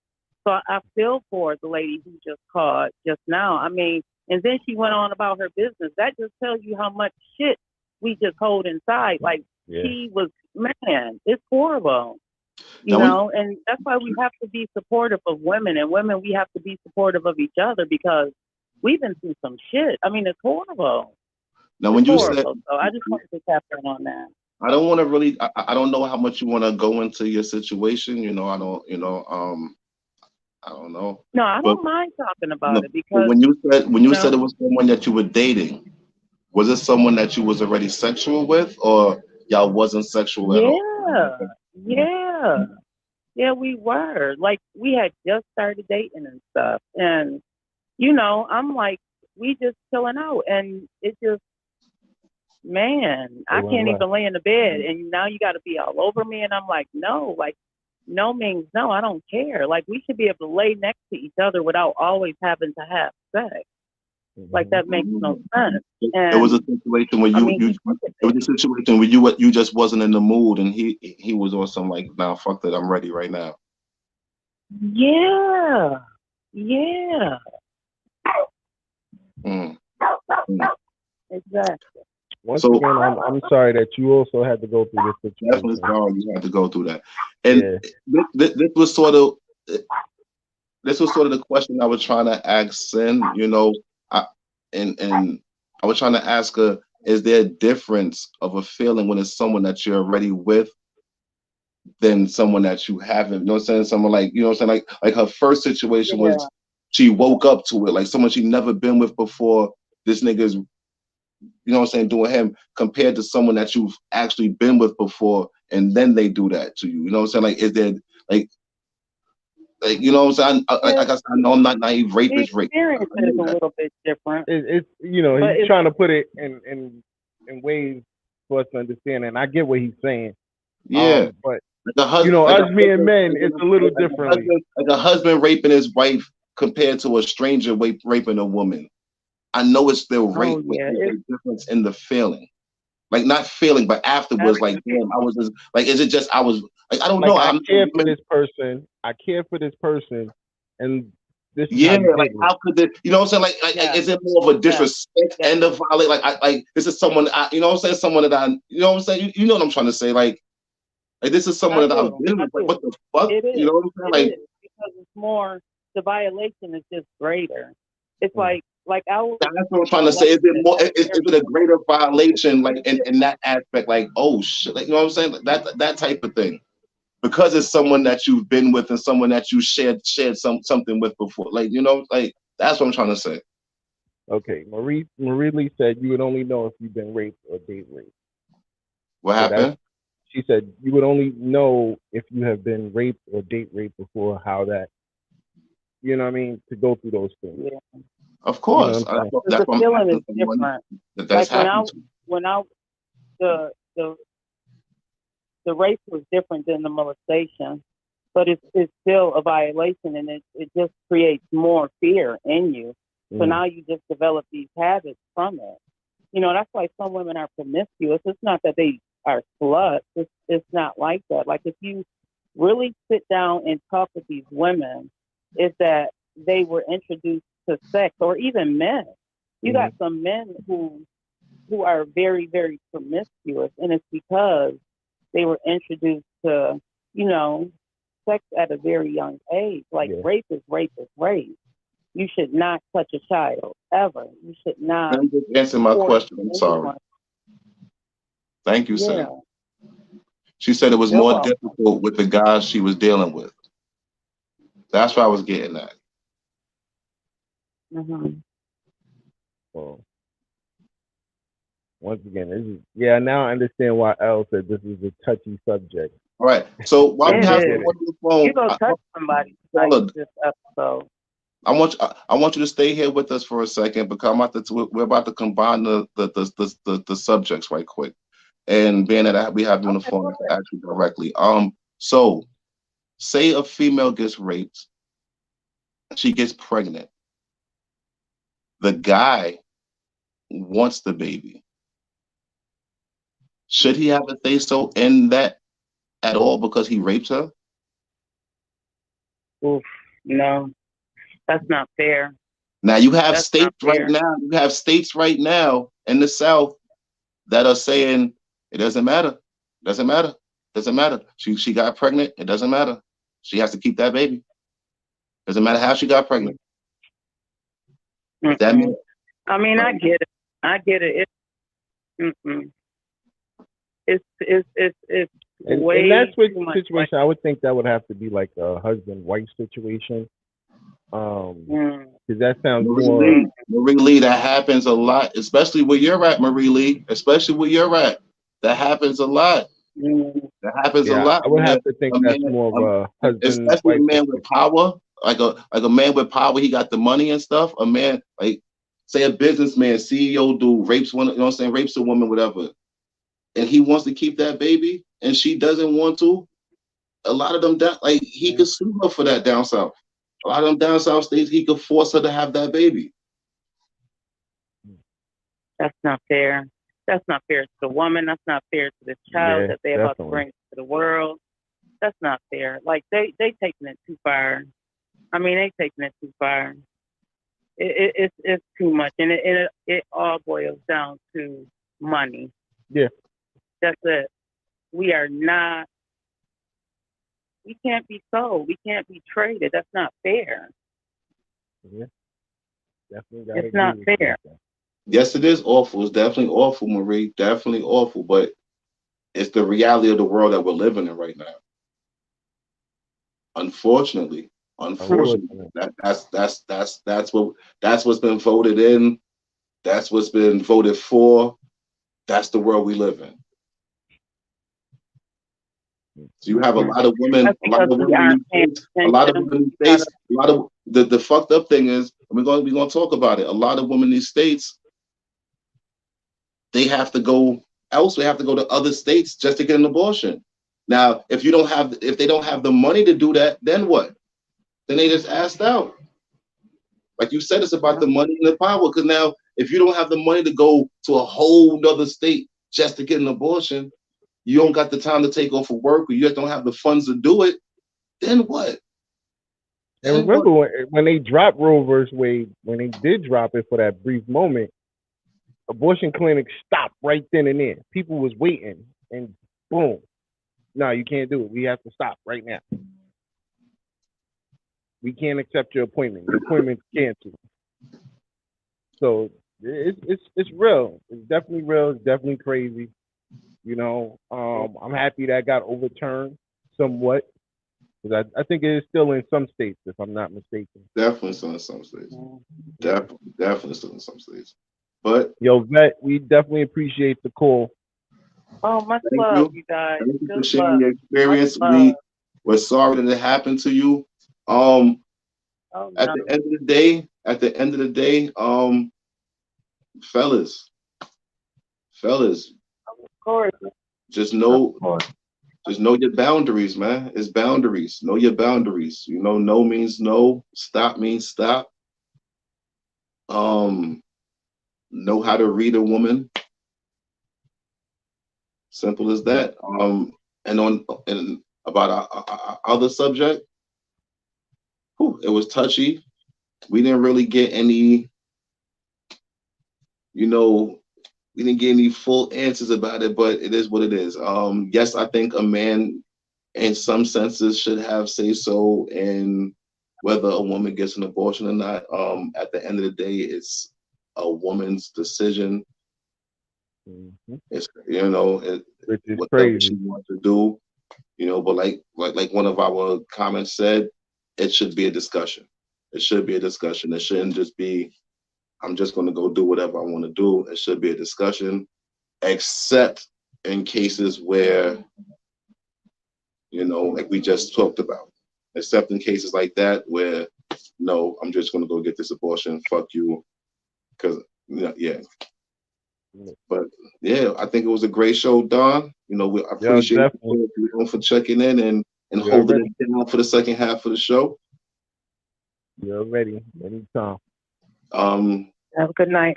So I feel for the lady who just called just now. I mean, and then she went on about her business. That just tells you how much shit we just hold inside. Like, she was, man, it's horrible. You know, and that's why we have to be supportive of women, and women, we have to be supportive of each other because we've been through some shit. I mean, it's horrible. Now, when you said, so I just wanted to tap in on that. I don't want to really. I don't know how much you want to go into your situation. You know, I don't. You know, I don't know. No, I don't mind talking about it because when you said it was someone that you were dating, was it someone that you was already sexual with, or y'all wasn't sexual at all? Yeah, we were. Like, we had just started dating and stuff, and you know, I'm like, we just chilling out, and it just, man, I can't even lay in the bed, and now you got to be all over me, and I'm like, no, like, no means no. I don't care. Like, we should be able to lay next to each other without always having to have sex. Like, that makes no sense. And it was a situation where you just wasn't in the mood, and he was on some like, nah, fuck that, I'm ready right now. Yeah. Exactly. Once again, I'm sorry that you also had to go through this situation. Definitely sorry you had to go through that. And this was sort of the question I was trying to ask Sin. You know, and I was trying to ask her: is there a difference of a feeling when it's someone that you're already with than someone that you haven't? You know what I'm saying? Someone like, you know what I'm saying? Like her first situation was she woke up to it, like someone she'd never been with before. This nigga's, you know what I'm saying, doing him, compared to someone that you've actually been with before, and then they do that to you. You know what I'm saying? Like, is there like you know what I'm saying? I know I'm not naive. Rape is rape. The experience is a little bit different. It's you know, he's trying to put it in ways for us to understand, and I get what he's saying. Yeah, but you know, us being men, it's a little differently. Like a husband raping his wife compared to a stranger raping a woman. I know it's still rape, but there's a difference in the feeling. Like, not feeling, but afterwards, like, damn, I was just like, is it just I was like, I don't know. I care for this person. I care for this person, and this. Like, how could this? You know what I'm saying? Like, is it more of a disrespect and a violate? Like, this is someone. You know what I'm saying? Someone that you know what I'm saying? You know what I'm trying to say? Like this is someone that I've been with. Like, what the fuck? You know what I'm saying? Like, because it's more, the violation is just greater. It's like I was. That's what I'm trying to say. Is it more? Is it a greater violation? Like in that aspect? Like, oh shit! Like, you know what I'm saying? Like, that type of thing. Because it's someone that you've been with and someone that you shared something with before. Like, you know, like, that's what I'm trying to say. Okay, Marie Lee said you would only know if you've been raped or date raped. What happened? She said you would only know if you have been raped or date raped before, how that, you know what I mean, to go through those things. Yeah. Of course. You know, the feeling is different. That's like when the rape was different than the molestation, but it's still a violation, and it just creates more fear in you. So now you just develop these habits from it. You know, that's why some women are promiscuous. It's not that they are sluts. It's not like that. Like, if you really sit down and talk with these women, it's that they were introduced to sex, or even men. You got some men who are very, very promiscuous, and it's because they were introduced to, sex at a very young age. Like rape is rape is rape. You should not touch a child ever. You should not. Let me just answer my question. I'm sorry. Thank you, sir. She said it was more difficult with the guys she was dealing with. That's what I was getting at. Well, once again, this is now I understand why Elle said this is a touchy subject. All right. So while we have someone on the phone, you gonna touch somebody this episode. I want you to stay here with us for a second because we're about to combine the subjects right quick. And being that we have you on the phone actually directly. So say a female gets raped, she gets pregnant. The guy wants the baby. Should he have a say so in that at all because he raped her? Oof, no, that's not fair. Now you have states right now. You have states right now in the South that are saying it doesn't matter. Doesn't matter. Doesn't matter. She got pregnant. It doesn't matter. She has to keep that baby. Doesn't matter how she got pregnant. That means, I mean, I get it. I get it. It's way in that too much situation, I would think that would have to be like a husband-wife situation. Because that sounds Marie Lee, that happens a lot, especially where you're at, Marie Lee. Especially where you're at, that happens a lot. That happens a lot. I would have to think that's more of a husband, especially a man with power, like a man with power. He got the money and stuff. A man, like say a businessman, CEO dude, rapes one, rapes a woman, whatever, and he wants to keep that baby, and she doesn't want to. A lot of them, he could sue her for that down south. A lot of them down south states, he could force her to have that baby. That's not fair. That's not fair to the woman. That's not fair to the child that they're about to bring to the world. That's not fair. Like they taking it too far. I mean, they taking it too far. It's too much, and it all boils down to money. Yeah, that's it. We can't be sold. We can't be traded. That's not fair. Yeah, definitely. It's not fair. Yes, it is awful. It's definitely awful, Marie. Definitely awful. But it's the reality of the world that we're living in right now. Unfortunately, that's what's been voted in. That's what's been voted for. That's the world we live in. So you have a lot of women, a lot of women in these states. A lot of the fucked up thing is, we're gonna talk about it. A lot of women in these states, they have to go elsewhere. They have to go to other states just to get an abortion. Now, if they don't have the money to do that, then what? Then they just asked out. Like you said, it's about the money and the power. Because now, if you don't have the money to go to a whole nother state just to get an abortion, you don't got the time to take off of work, or you just don't have the funds to do it, then what? And remember when they dropped Roe versus Wade, when they did drop it for that brief moment, abortion clinics stopped right then and there. People was waiting, and boom. No, you can't do it. We have to stop right now. We can't accept your appointment. Your appointment's canceled. So it's real. It's definitely real. It's definitely crazy. I'm happy that got overturned somewhat. Because I think it is still in some states, if I'm not mistaken. Definitely still in some states. Definitely still in some states. But yo, Vet, we definitely appreciate the call. Oh, much love, you guys. Thank you for sharing your experience. We're sorry that it happened to you. At the end of the day, fellas, of course, just know your boundaries, man. It's boundaries. Know your boundaries. No means no. Stop means stop. Know how to read a woman. Simple as that. And about our other subject, it was touchy. we didn't really get any, we didn't get any full answers about it, but it is what it is. Yes, I think a man in some senses should have say so in whether a woman gets an abortion or not. At the end of the day, it's a woman's decision. It's which is whatever crazy. she wants to do, but like one of our comments said, it should be a discussion. It should be a discussion. It shouldn't just be, I'm just going to go do whatever I want to do. It should be a discussion, except in cases where, like we just talked about, except in cases like that where, no, I'm just going to go get this abortion. Fuck you. Because, yeah. But yeah, I think it was a great show, Don. We appreciate you for checking in and holding it down for the second half of the show. You're ready. Anytime. Have a good night.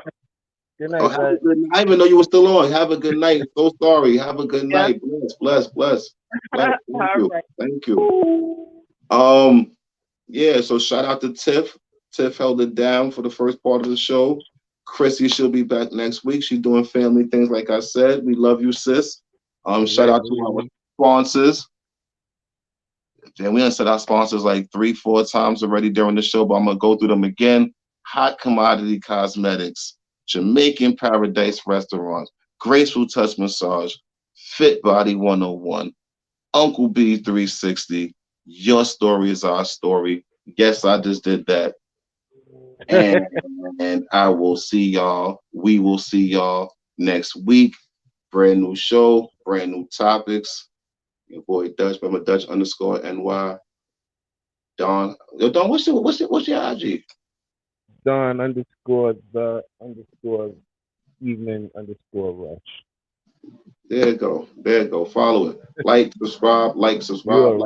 Good night. Have a good night. I even know you were still on. Have a good night. So sorry. Have a good night. Bless. Thank you. Yeah, so shout out to Tiff. Tiff held it down for the first part of the show. Chrissy, she'll be back next week. She's doing family things, like I said. We love you, sis. Shout out to our sponsors. And we done said our sponsors like 3-4 times already during the show, but I'm gonna go through them again. Hot Commodity Cosmetics, Jamaican Paradise Restaurants, Graceful Touch Massage, Fit Body 101, Uncle B 360. Your story is our story. Yes, I just did that. And I will see y'all. We will see y'all next week. Brand new show, brand new topics. Your boy Dutch, remember Dutch_NY. Don, what's your IG? Don _the_evening_rush. There you go. Follow it. Like, subscribe. Subscribe.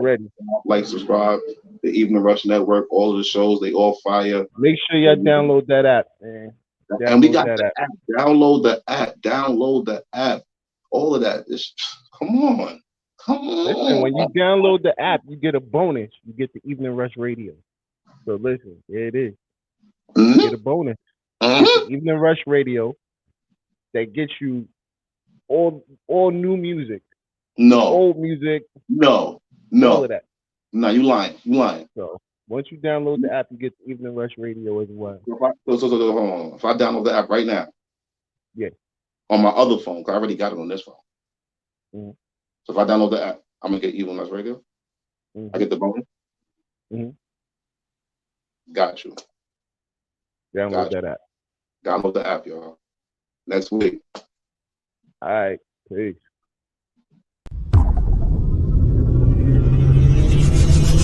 The Evening Rush Network, all of the shows, they all fire. Make sure y'all download that app, man. And we got the app. Download the app. All of that. Come on. Listen, when you download the app, you get a bonus. You get the Evening Rush Radio. So listen, there it is. You get a bonus. You get the Evening Rush Radio that gets you all new music. No. Old music. No. All of that. No, you lying. So once you download the app, you get the Evening Rush Radio as well. Hold on. If I download the app right now, on my other phone, because I already got it on this phone. Mm-hmm. So if I download the app, I'm gonna get Evening Rush Radio. Mm-hmm. I get the bonus. Mm-hmm. Got you. Download that app. Download the app, y'all. Next week. All right. Peace.